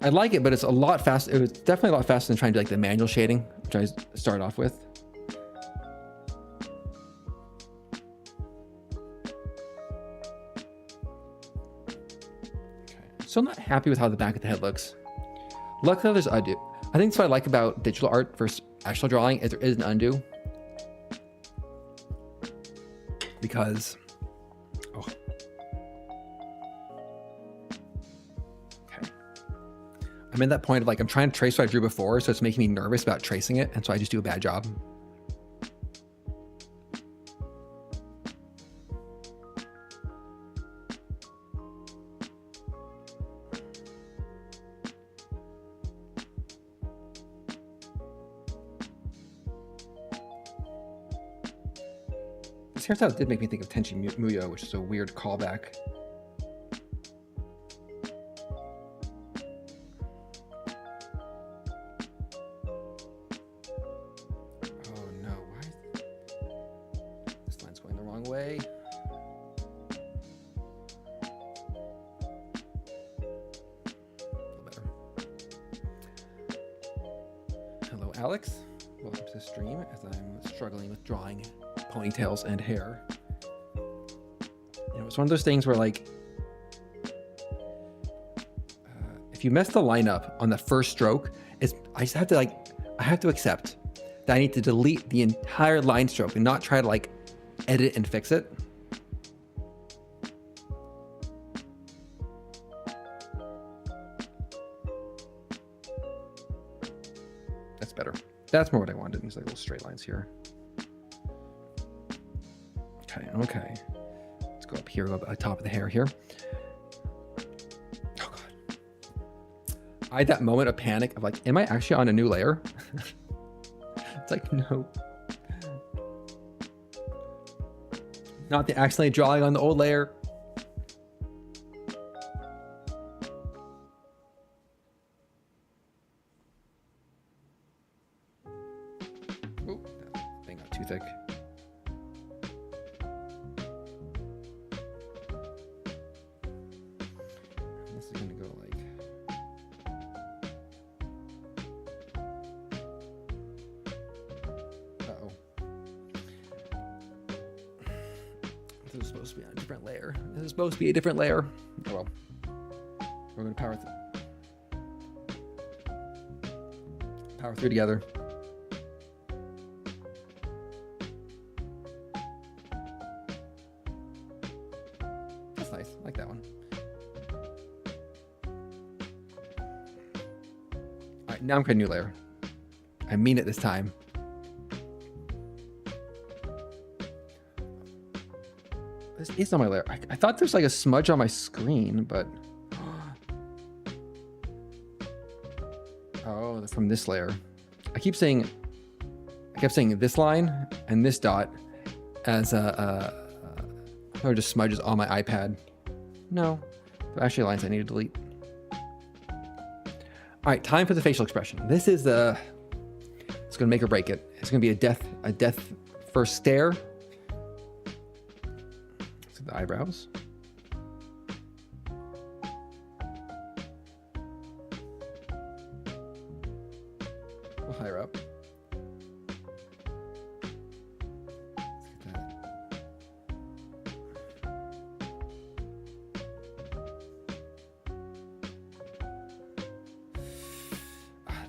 [SPEAKER 1] I like it, but it's a lot faster. It was definitely a lot faster than trying to do like the manual shading, which I started off with. Okay. Still not happy with how the back of the head looks. Luckily, there's undo. I think that's what I like about digital art versus actual drawing is there is an undo. Because, oh. Okay. I'm in that point of like, I'm trying to trace what I drew before, so it's making me nervous about tracing it, and so I just do a bad job. This hairstyle did make me think of Tenchi Muyo, which is a weird callback. Oh no, why is this line's going the wrong way? A little better. Alex, welcome to the stream as I'm struggling with drawing ponytails and hair. You know, it's one of those things where like, if you mess the line up on the first stroke, I have to accept that I need to delete the entire line stroke and not try to like edit and fix it. That's better. That's more what I wanted. These like little straight lines here. Okay. Let's go up here, go up at the top of the hair here. Oh God. I had that moment of panic of like, am I actually on a new layer? It's like, no. Not the accidentally drawing on the old layer. Oh, that thing got too thick. This is gonna go like. Uh-oh. This is supposed to be on a different layer. This is supposed to be a different layer. Oh well. We're gonna power through together. That's nice. I like that one. All right, now I'm creating a new layer. I mean it this time. This is on my layer. I thought there's like a smudge on my screen, but oh, from this layer. I kept saying this line and this dot as or just smudges on my iPad. No, they're actually lines I need to delete. All right, time for the facial expression. This is it's gonna make or break it. It's gonna be a death first stare. So the eyebrows. A little higher up. Let's get that.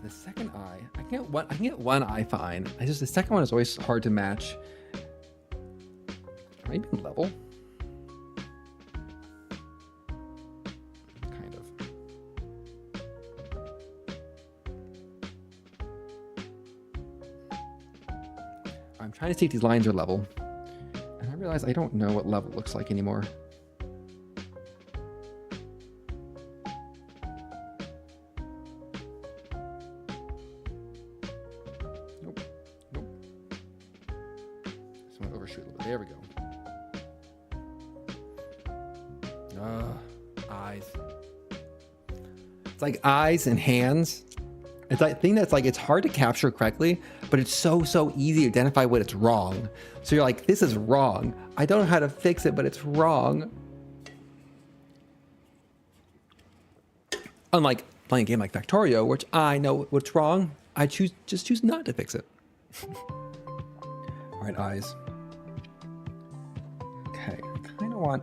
[SPEAKER 1] The second eye, I can get one eye fine. The second one is always hard to match. Maybe level. Kind of. I'm trying to see if these lines are level, and I realize I don't know what level looks like anymore. There we go. Eyes. It's like eyes and hands. It's like thing that's like it's hard to capture correctly, but it's so easy to identify when it's wrong. So you're like, this is wrong. I don't know how to fix it, but it's wrong. Unlike playing a game like Factorio, which I know what's wrong, I just choose not to fix it. All right, eyes. Okay, I kind of want.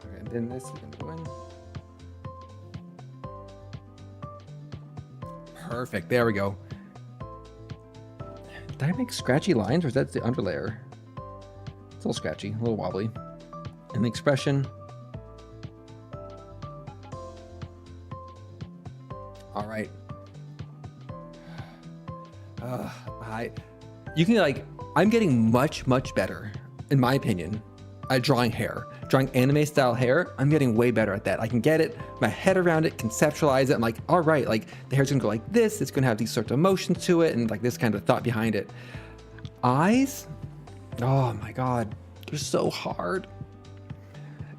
[SPEAKER 1] Okay, and then this is gonna go in. Perfect. There we go. Did I make scratchy lines, or is that the underlayer? It's a little scratchy, a little wobbly. And the expression. All right. You can like. I'm getting much better, in my opinion, at drawing hair. Drawing anime style hair, I'm getting way better at that. I can get it, my head around it, conceptualize it. I'm like, all right, like the hair's gonna go like this. It's gonna have these sorts of motions to it, and like this kind of thought behind it. Eyes, oh my God. They're so hard.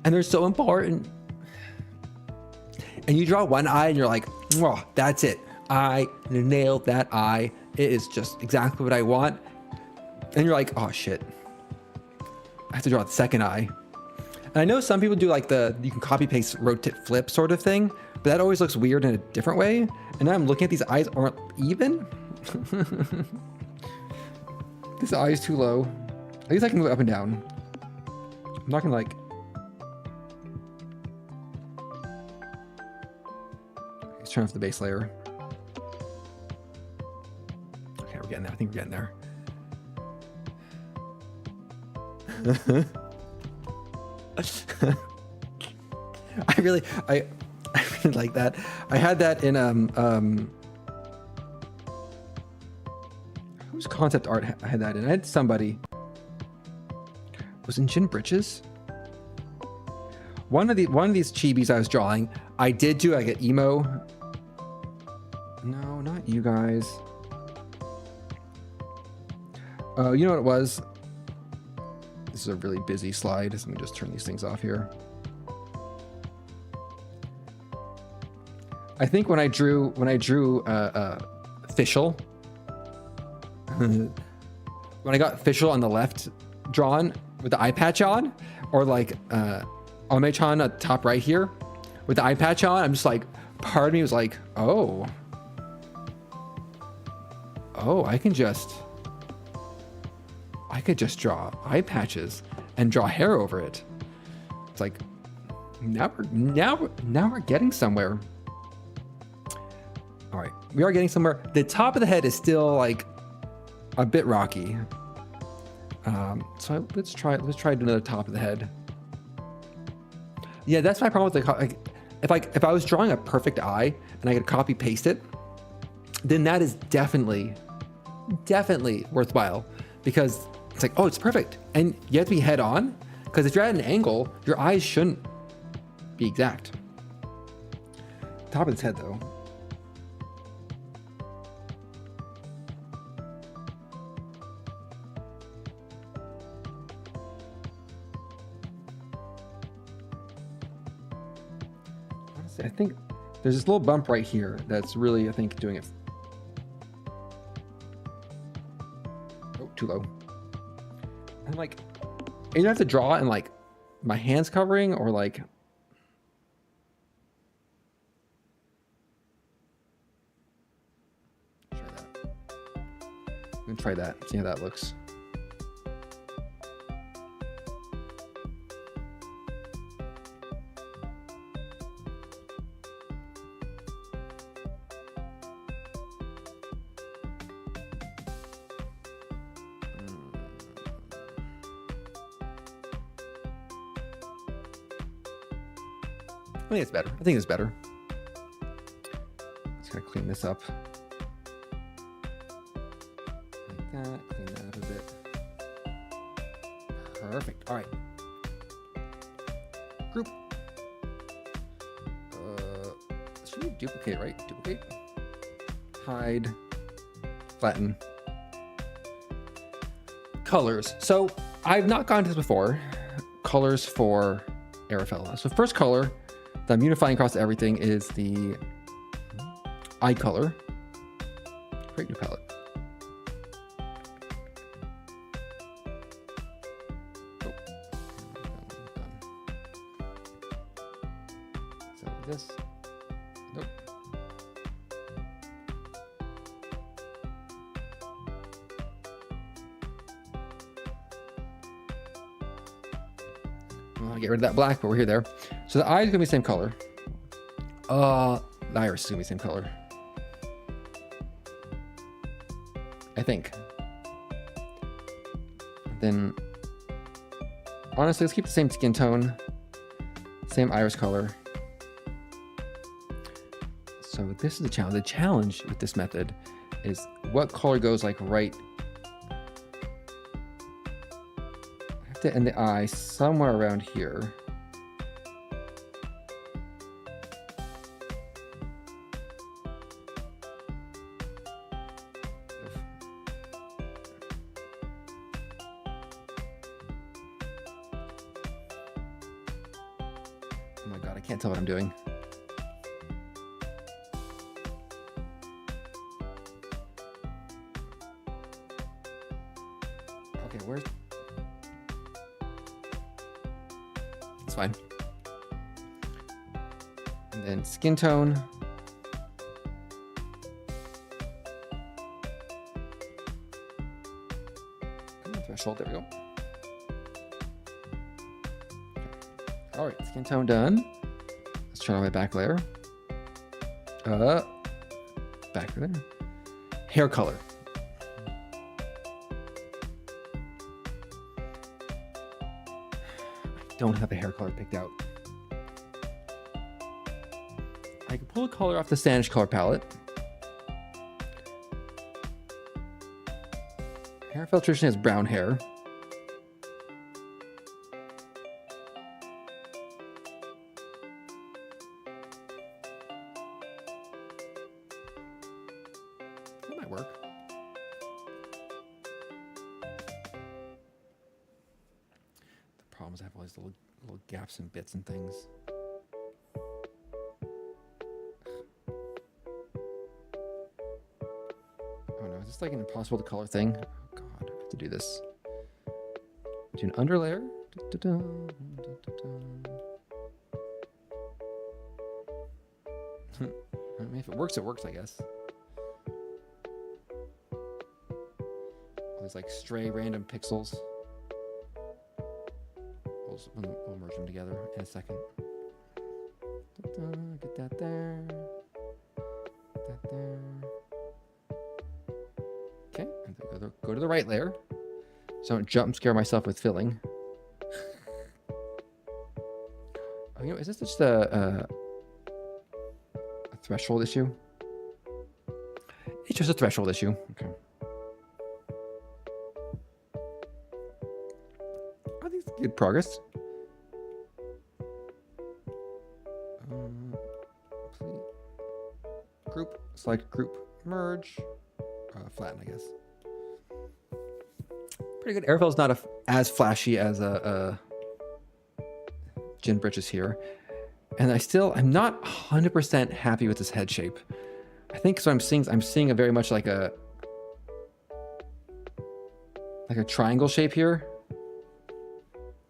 [SPEAKER 1] And they're so important. And you draw one eye and you're like, oh, that's it. I nailed that eye. It is just exactly what I want. And you're like, oh shit. I have to draw the second eye. And I know some people do like you can copy paste rotate flip sort of thing, but that always looks weird in a different way. And now I'm looking at these eyes aren't even. This eye is too low. At least I can go up and down. I'm not gonna like. Let's turn off the base layer. Okay, we're getting there. I think we're getting there. I really like that. I had that in whose concept art I had that in? I had somebody. Was in Gin Britches. One of these chibis I was drawing, I did do like an emo. No, not you guys. You know what it was? This is a really busy slide. So let me just turn these things off here. I think when I drew Fischl, when I got Fischl on the left drawn with the eye patch on, or like Ome-chan at the top right here with the eye patch on, I'm just like, part of me was like, oh, I could just draw eye patches and draw hair over it. It's like, now we're getting somewhere. All right, we are getting somewhere. The top of the head is still like a bit rocky. So let's try another top of the head. Yeah, that's my problem with if I was drawing a perfect eye and I could copy paste it, then that is definitely worthwhile, because it's like, oh, it's perfect. And you have to be head on, because if you're at an angle, your eyes shouldn't be exact. Top of his head though. I think there's this little bump right here that's really, I think, doing it. Oh, too low. I'm like, either I have to draw in like my hands covering, or like. Try that. I'm gonna try that. See how that looks. I think it's better. I think it's better. Just gotta clean this up. Like that. Clean that up a bit. Perfect. All right. Group. Should we duplicate, right? Duplicate. Hide. Flatten. Colors. So I've not gone to this before. Colors for Arafella. So first color that I'm unifying across everything is the eye color. Create new palette. Oh. So this. Nope. I'll get rid of that black, but we're there. So the eye is gonna be the same color. The iris is gonna be the same color. I think. Then, honestly, let's keep the same skin tone, same iris color. So this is the challenge. The challenge with this method is what color goes like right. I have to end the eye somewhere around here. God, I can't tell what I'm doing. Okay, where's... It's fine. And then skin tone. Threshold, there we go. Okay. All right, skin tone done. Let's turn on my back layer. Back there. Hair color. I don't have a hair color picked out. I can pull a color off the Spanish color palette. Hair filtration has brown hair. That might work. The problem is I have all these little gaps and bits and things. Oh no, is this like an impossible to color thing? Oh God, I have to do this. Do an underlayer. I mean, if it works, I guess. There's like stray random pixels. We'll merge them together in a second. Get that there. Get that there. Okay, and go to the right layer. So I don't jump scare myself with filling. Oh, you know, is this just a threshold issue? It's just a threshold issue. Okay. I think it's good progress. Group, select group, merge, flatten, I guess. Pretty good. Airfill's not as flashy as Gin Bridges here. And I'm not 100% happy with this head shape. I think so. I'm seeing a very much like a triangle shape here.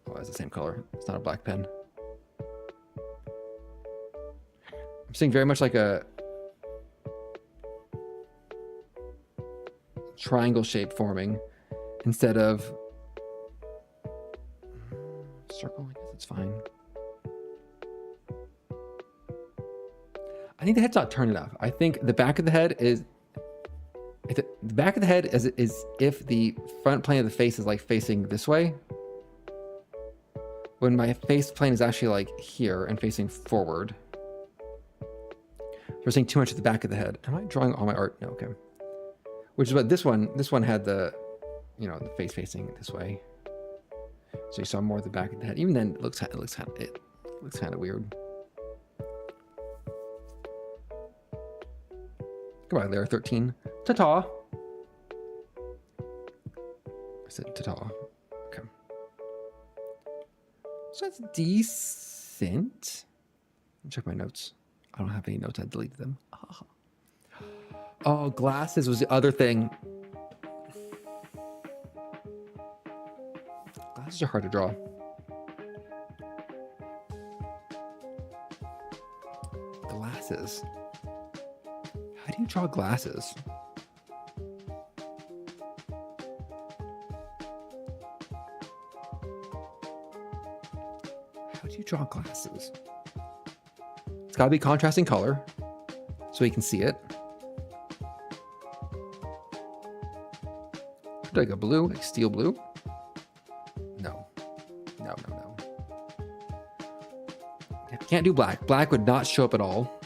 [SPEAKER 1] Oh, it's the same color. It's not a black pen. I'm seeing very much like a triangle shape forming instead of circle. I guess it's fine. I think the head's not turned enough. I think the back of the head is if the front plane of the face is like facing this way, when my face plane is actually like here and facing forward. We're seeing too much at the back of the head. Am I drawing all my art? No, okay. Which is what this one had the, the face facing this way. So you saw more of the back of the head. Even then, it looks kind of weird. Goodbye, layer 13. Ta-ta. I said ta-ta. Okay. So that's decent. Let me check my notes. I don't have any notes. I deleted them. Oh, glasses was the other thing. Glasses are hard to draw. Glasses. How do you draw glasses? How do you draw glasses? It's got to be contrasting color so you can see it. Like a blue, like steel blue? No. Can't do black. Black would not show up at all.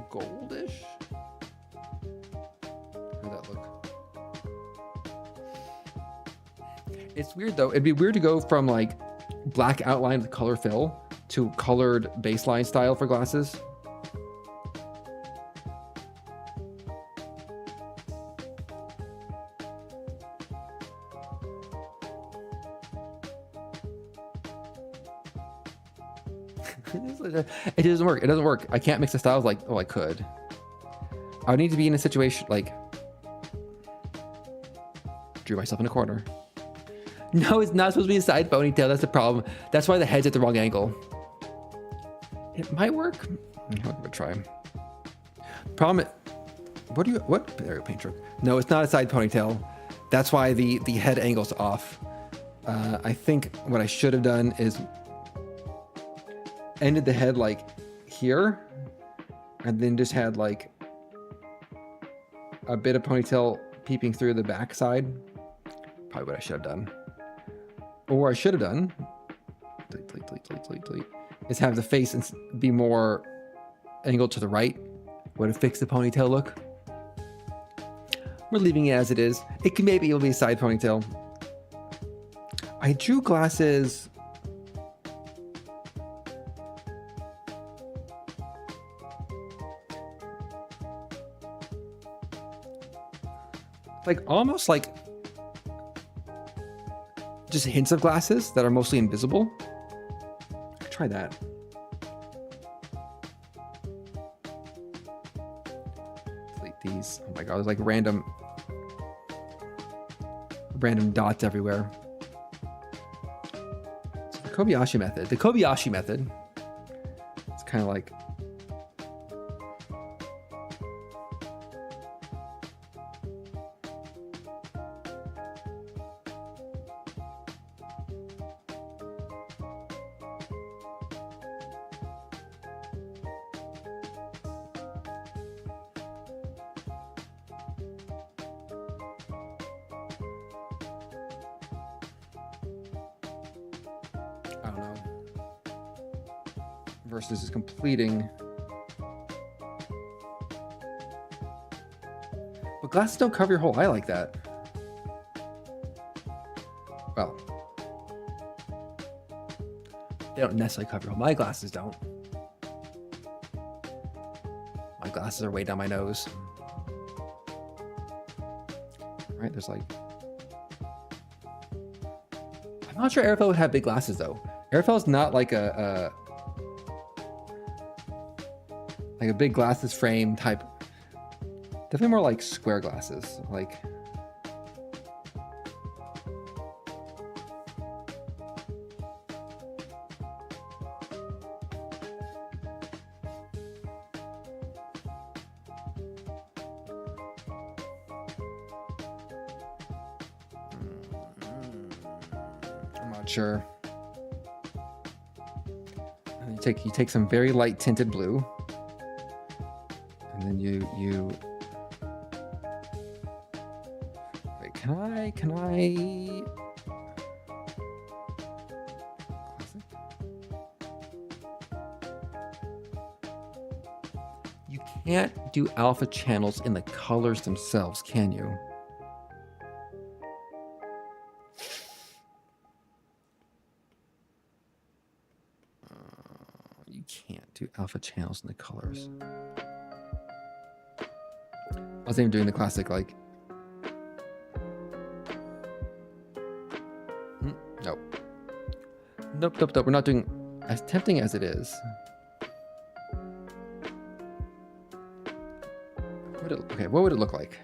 [SPEAKER 1] Goldish? How'd that look? It's weird though. It'd be weird to go from like black outline with color fill to colored baseline style for glasses. It doesn't work. It doesn't work. I can't mix the styles like, oh, I could. I would need to be in a situation like, drew myself in a corner. No, it's not supposed to be a side ponytail. That's the problem. That's why the head's at the wrong angle. It might work. I'm gonna try. Problem. What? There, paint trick. No, it's not a side ponytail. That's why the head angle's off. I think what I should have done is ended the head like here, and then just had like a bit of ponytail peeping through the back side. Probably what I should have done. Or I should have done is have the face be more angled to the right. Would have fixed the ponytail look. We're leaving it as it is. Maybe it'll be a side ponytail. I drew glasses. Like almost like just hints of glasses that are mostly invisible. I could try that. Delete these. Oh my god, there's like random dots everywhere. So the Kobayashi method. The Kobayashi method. It's kind of like versus is completing. But glasses don't cover your whole eye like that. Well, they don't necessarily cover your whole. My glasses don't. My glasses are way down my nose. Right, there's like... I'm not sure Airfell would have big glasses though. Airfell's not like a big glasses frame type. Definitely more like square glasses. Like I'm not sure. And you take some very light tinted blue. And then you wait, can I classic? You can't do alpha channels in the colors themselves, can you? You can't do alpha channels in the colors. I was even doing the classic, like... Nope. Nope. We're not doing as tempting as it is. Okay, what would it look like?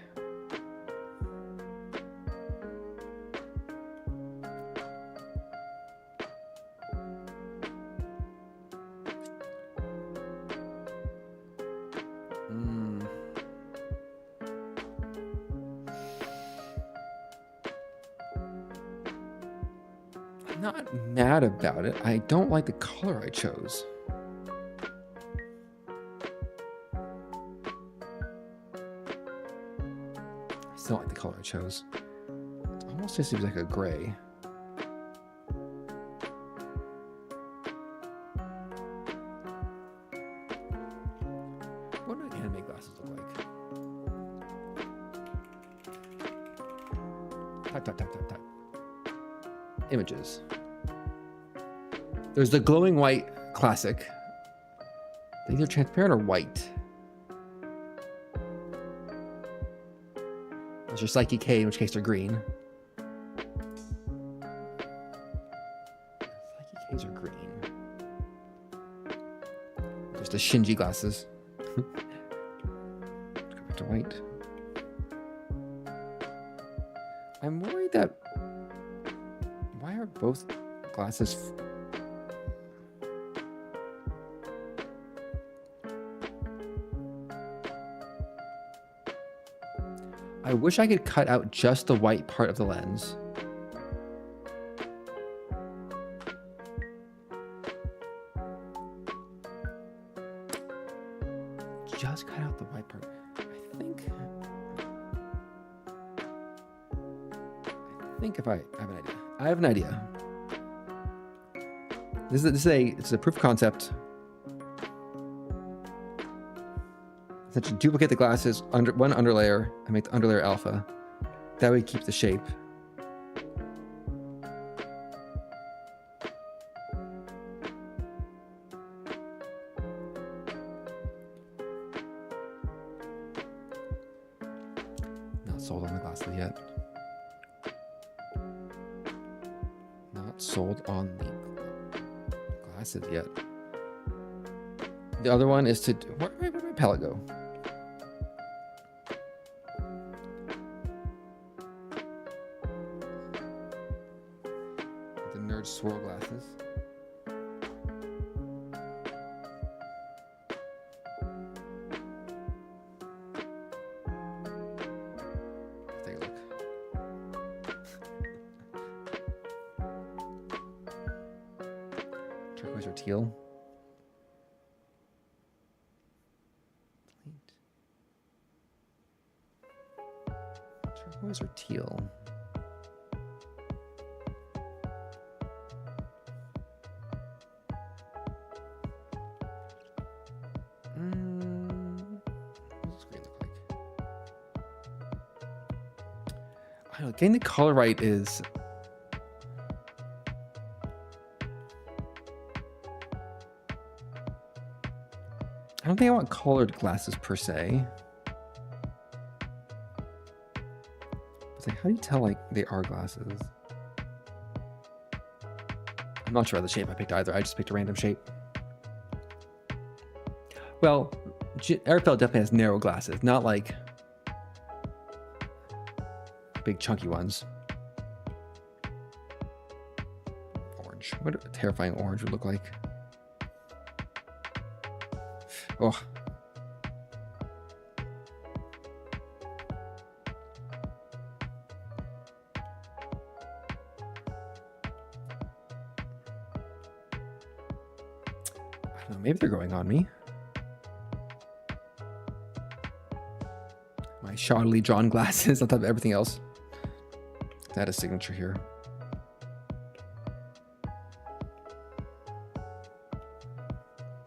[SPEAKER 1] Not mad about it. I don't like the color I chose. I still like the color I chose. It almost just seems like a gray. What do anime glasses look like? Type. Images. There's the glowing white classic. They're either transparent or white. There's your Psyche K, in which case they're green. Psyche Ks are green. There's the Shinji glasses. Go back to white. I'm worried that... Why are both glasses... I wish I could cut out just the white part of the lens. Just cut out the white part. I think if I have an idea. I have an idea. This is a proof of concept. Essentially duplicate the glasses under one underlayer and make the underlayer alpha. That way keep the shape. Not sold on the glasses yet. Not sold on the glasses yet. The other one is to... Where did my palette go? The nerd swirl glasses. Take a look. Turquoise or teal? Turquoise or teal? What does this green look like? I don't know, getting the color right is... I don't think I want colored glasses per se. It's like, how do you tell like they are glasses? I'm not sure about the shape I picked either. I just picked a random shape. Well, Airfell definitely has narrow glasses, not like big chunky ones. Orange. What a terrifying orange would look like. Oh. I don't know, maybe they're growing on me. My shoddily drawn glasses on top of everything else. That is signature here.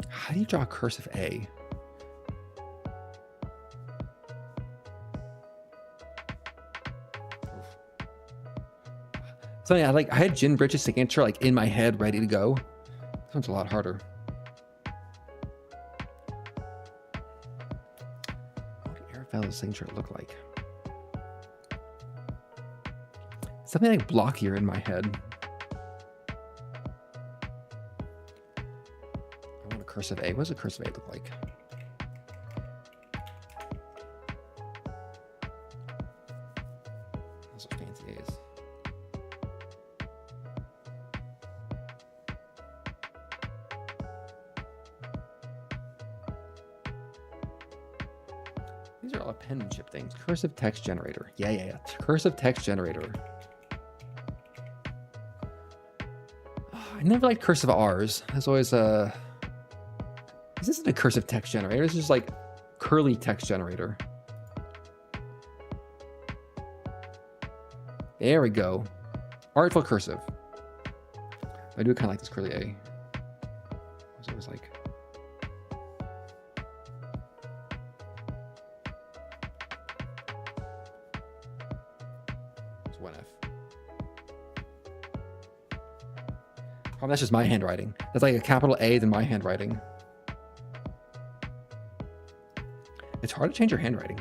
[SPEAKER 1] How do you draw a cursive A? So yeah, I had Jin Bridges' signature like in my head, ready to go. This one's a lot harder. What did Arafella's signature look like? Something like blockier in my head. I want a cursive A. What does a cursive A look like? Those are fancy A's. These are all penmanship things. Cursive text generator. Yeah. Cursive text generator. I never liked cursive R's. That's always this isn't a cursive text generator. It's just like curly text generator. There we go. Artful cursive. I do kind of like this curly A. I was always like. It's 1F. Oh, that's just my handwriting. That's like a capital A than my handwriting. It's hard to change your handwriting.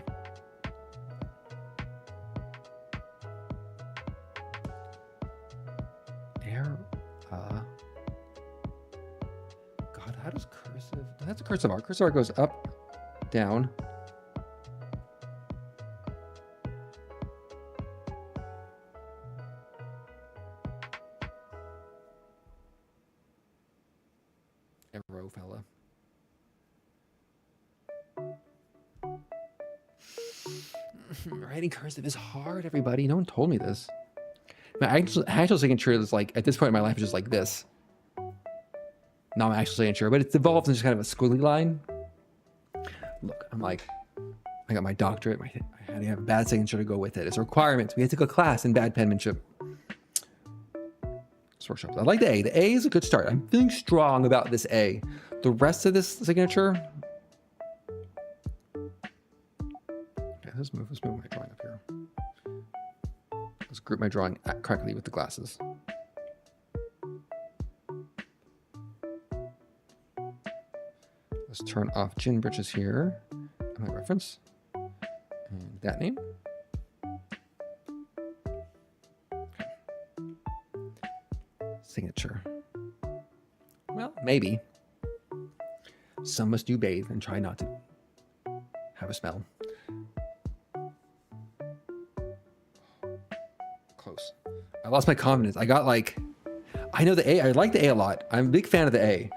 [SPEAKER 1] God, How does cursive? That's a cursive R. Cursive R goes up, down. Arrow fella. Writing cursive is hard, everybody. No one told me this. My actual signature is like, at this point in my life, is just like this. Not my actual signature, but it's evolved into just kind of a squiggly line. Look, I'm like, I got my doctorate. I had to have a bad signature to go with it. It's a requirement. We had to take a class in bad penmanship. Workshops. I like the A. The A is a good start. I'm feeling strong about this A. The rest of this signature. Okay, let's move my drawing up here. Let's group my drawing correctly with the glasses. Let's turn off gin britches here. My reference. And that name. Signature. Well, maybe. Some must do bathe and try not to have a smell. Close. I lost my confidence. I got like, I know the A. I like the A a lot. I'm a big fan of the A.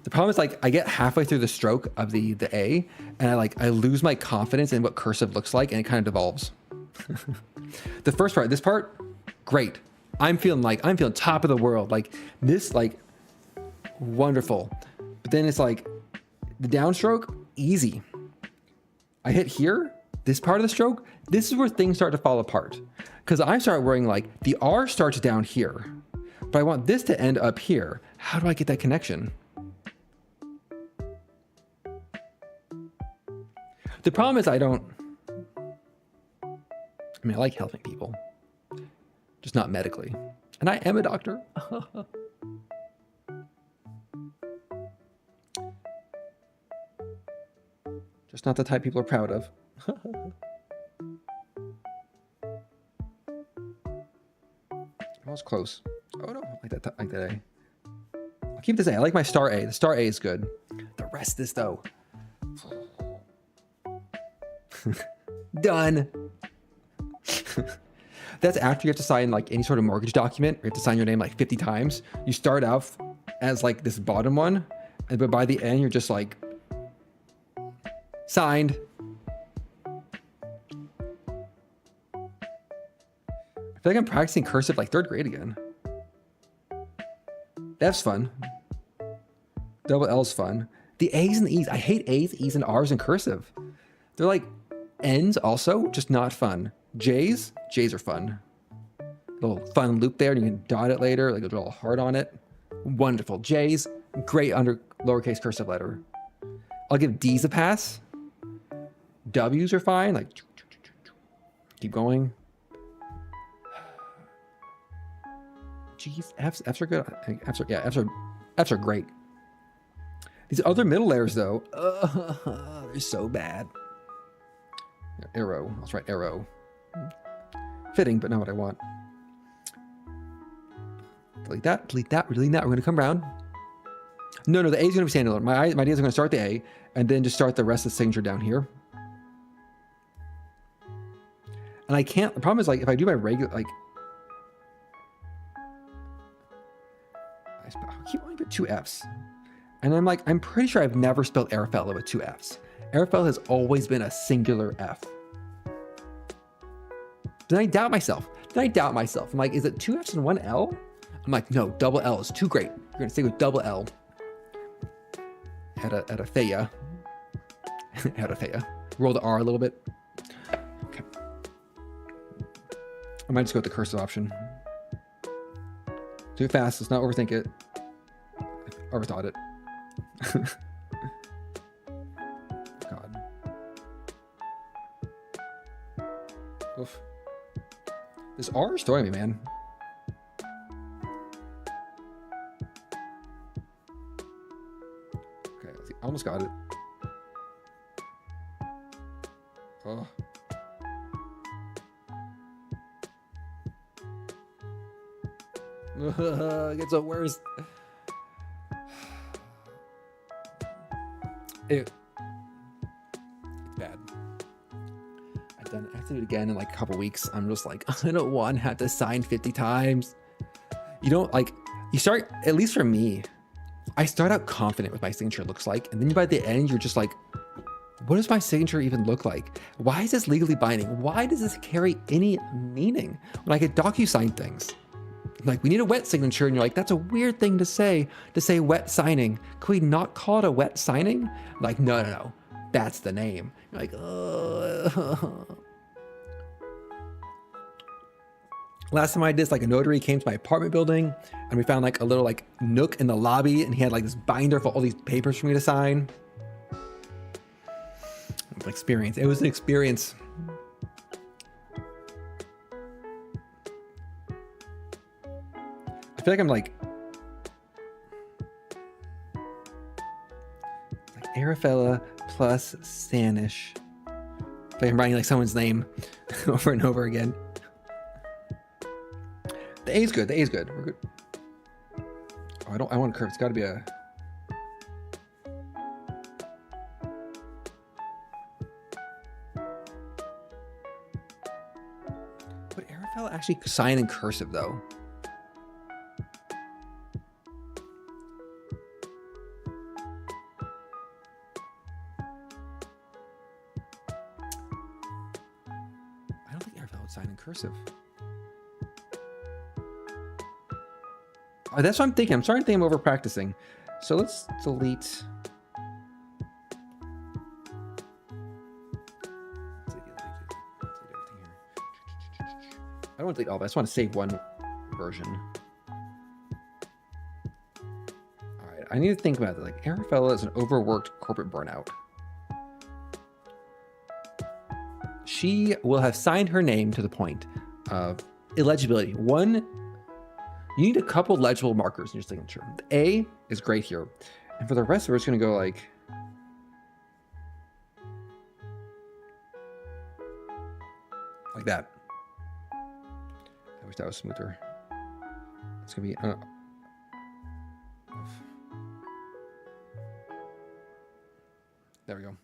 [SPEAKER 1] The problem is like I get halfway through the stroke of the A, and I lose my confidence in what cursive looks like, and it kind of devolves. The first part, this part. Great. I'm feeling top of the world. Like this, like wonderful. But then it's like the downstroke, easy. I hit here, this part of the stroke, this is where things start to fall apart. Because I start worrying like the R starts down here, but I want this to end up here. How do I get that connection? The problem is I like helping people. Just not medically. And I am a doctor. Just not the type people are proud of. That was close. Oh no, like that A. I'll keep this A. I like my star A. The star A is good. The rest of this though. Done. That's after you have to sign like any sort of mortgage document. You have to sign your name like 50 times. You start off as like this bottom one, but by the end you're just like signed. I feel like I'm practicing cursive like 3rd grade again. F's fun. Double L's fun. The A's and the E's. I hate A's, E's, and R's in cursive. They're like N's also, just not fun. J's are fun. A little fun loop there, and you can dot it later, like a little heart on it. Wonderful. J's, great under lowercase cursive letter. I'll give D's a pass. W's are fine, like keep going. G's, F's are good. F's are great. These other middle layers though, they're so bad. Arrow, let's write arrow. Fitting, but not what I want. Delete that, delete that, delete that. We're gonna come around. No, the A is gonna be standalone. My ideas are gonna start the A and then just start the rest of the signature down here. And I can't, the problem is like if I do my regular, like, I keep wanting to put 2 F's. And I'm like, I'm pretty sure I've never spelled Arafella with 2 F's. Arafella has always been a singular F. Then I doubt myself. I'm like, is it 2 F's and 1 L? I'm like, no, double L is too great. We're gonna stay with double L. At a Thea. Roll the R a little bit. Okay. I might just go with the cursive option. Too fast, let's not overthink it. Overthought it. God. Oof. This R is throwing me, man. Okay, let's see. Almost got it. Oh. It gets so worse. It's bad. I have to do it again in like a couple weeks. I'm just like, I don't want to have to sign 50 times. You don't like, you start, at least for me, I start out confident with my signature looks like, and then by the end, you're just like, what does my signature even look like? Why is this legally binding? Why does this carry any meaning? When I get DocuSign things, like we need a wet signature, and you're like, that's a weird thing to say wet signing. Could we not call it a wet signing? Like, no, that's the name. You're like, ugh. Last time I did this, like a notary came to my apartment building and we found like a little like nook in the lobby, and he had like this binder for all these papers for me to sign. It was an experience. It was an experience. I feel like I'm like Arafella plus Sanish. I feel like I'm writing like someone's name over and over again. The A's good. The A's good. We're good. Oh, I want a curve. It's got to be a. Would Arafella actually sign in cursive though? I don't think Arafella would sign in cursive. Oh, that's what I'm thinking. I'm starting to think I'm over practicing. So let's delete. I don't want to delete all of it. I just want to save one version. All right. I need to think about it. Like, Arafella is an overworked corporate burnout. She will have signed her name to the point of illegibility. You need a couple legible markers in your signature. The A is great here. And for the rest of it, it's going to go like... like that. I wish that was smoother. It's going to be... there we go.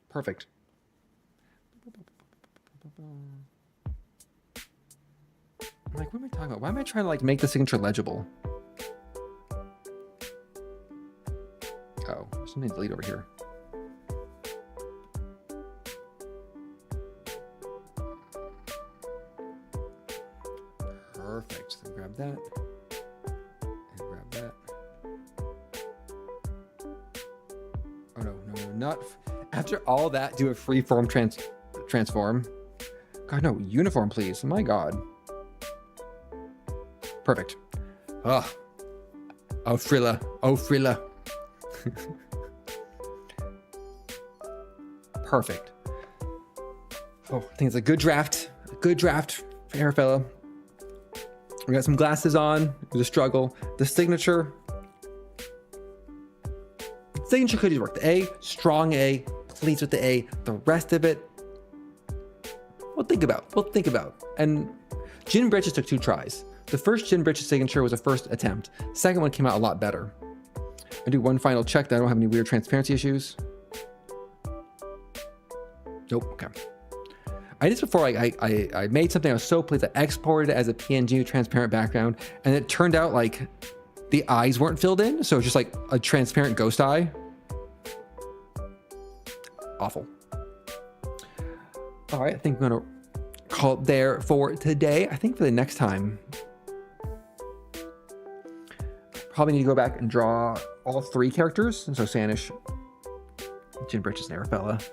[SPEAKER 1] Perfect. I'm like, what am I talking about? Why am I trying to like make the signature legible? Oh, there's something to delete over here. Perfect. So grab that. And grab that. Oh no, not after all that, do a freeform transform. God, no, uniform, please. My God. Perfect. Oh Frilla. Oh, Frilla. Perfect. Oh, I think it's a good draft. A good draft for Arafella. We got some glasses on. It was a struggle. The signature. Signature could work. The A, strong A. Pleased with the A. The rest of it, we'll think about. And Gin Bridges took 2 tries. The first Gin Bridges signature was a first attempt. Second one came out a lot better. I do one final check that I don't have any weird transparency issues. Nope, okay. I did this before. I made something I was so pleased. I exported it as a PNG with transparent background, and it turned out like the eyes weren't filled in, so it's just like a transparent ghost eye. Awful. All right, I think I'm gonna call it there for today. I think for the next time, probably need to go back and draw all 3 characters. And so Sanish, Gin Bridges, and Arafella,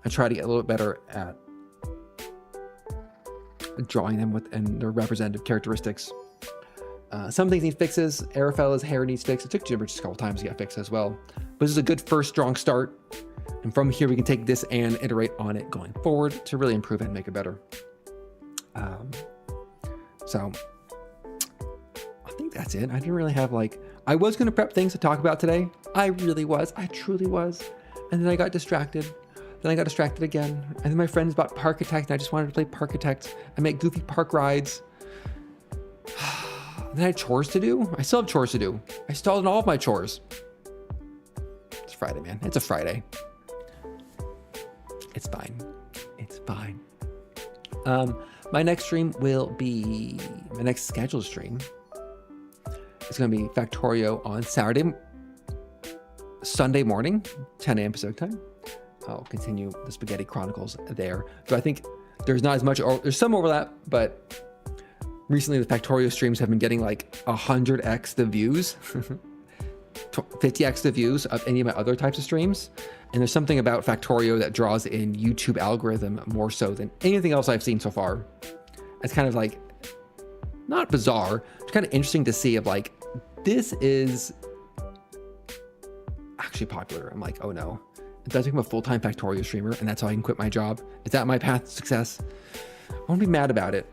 [SPEAKER 1] and try to get a little bit better at drawing them and their representative characteristics. Some things need fixes. Arafella's hair needs fixed. It took Gin Bridges a couple times to get fixed as well. But this is a good first strong start. And from here, we can take this and iterate on it going forward to really improve it and make it better. So I think that's it. I didn't really have I was going to prep things to talk about today. I truly was. And then I got distracted. Then I got distracted again. And then my friends bought Parkitect, and I just wanted to play Parkitect and make goofy park rides. Then I had chores to do. I still have chores to do. I stalled in all of my chores. It's Friday, man. It's a Friday. It's fine. It's fine. My next stream will be, my next scheduled stream is going to be Factorio on Sunday morning, 10 a.m. Pacific time. I'll continue the Spaghetti Chronicles there. So I think there's not as much, or there's some overlap, but recently the Factorio streams have been getting like 100x the views, 50x the views of any of my other types of streams. And there's something about Factorio that draws in YouTube algorithm more so than anything else I've seen so far. It's kind of like, not bizarre, it's kind of interesting to see of like, this is actually popular. I'm like, oh no. If I become a full-time Factorio streamer and that's how I can quit my job, is that my path to success? I won't be mad about it.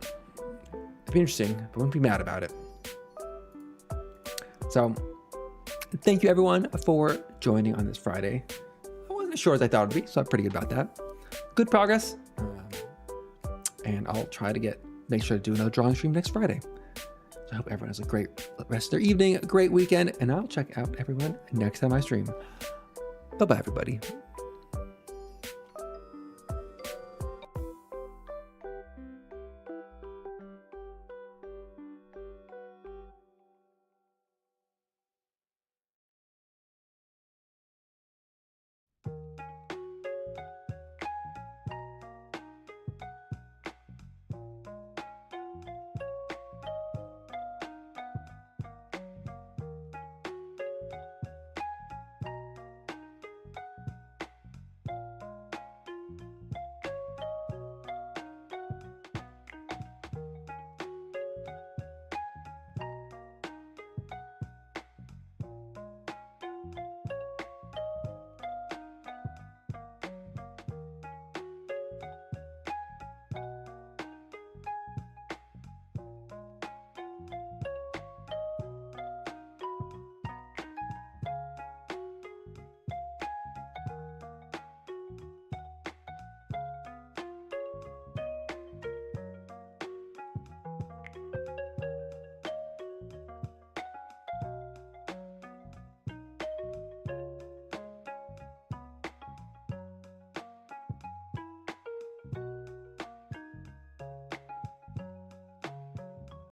[SPEAKER 1] It'd be interesting, but I won't be mad about it. So thank you everyone for joining on this Friday. I wasn't as sure as I thought it'd be, so I'm pretty good about that. Good progress. And I'll try to make sure to do another drawing stream next Friday. So I hope everyone has a great rest of their evening, a great weekend, and I'll check out everyone next time I stream. Bye-bye, everybody.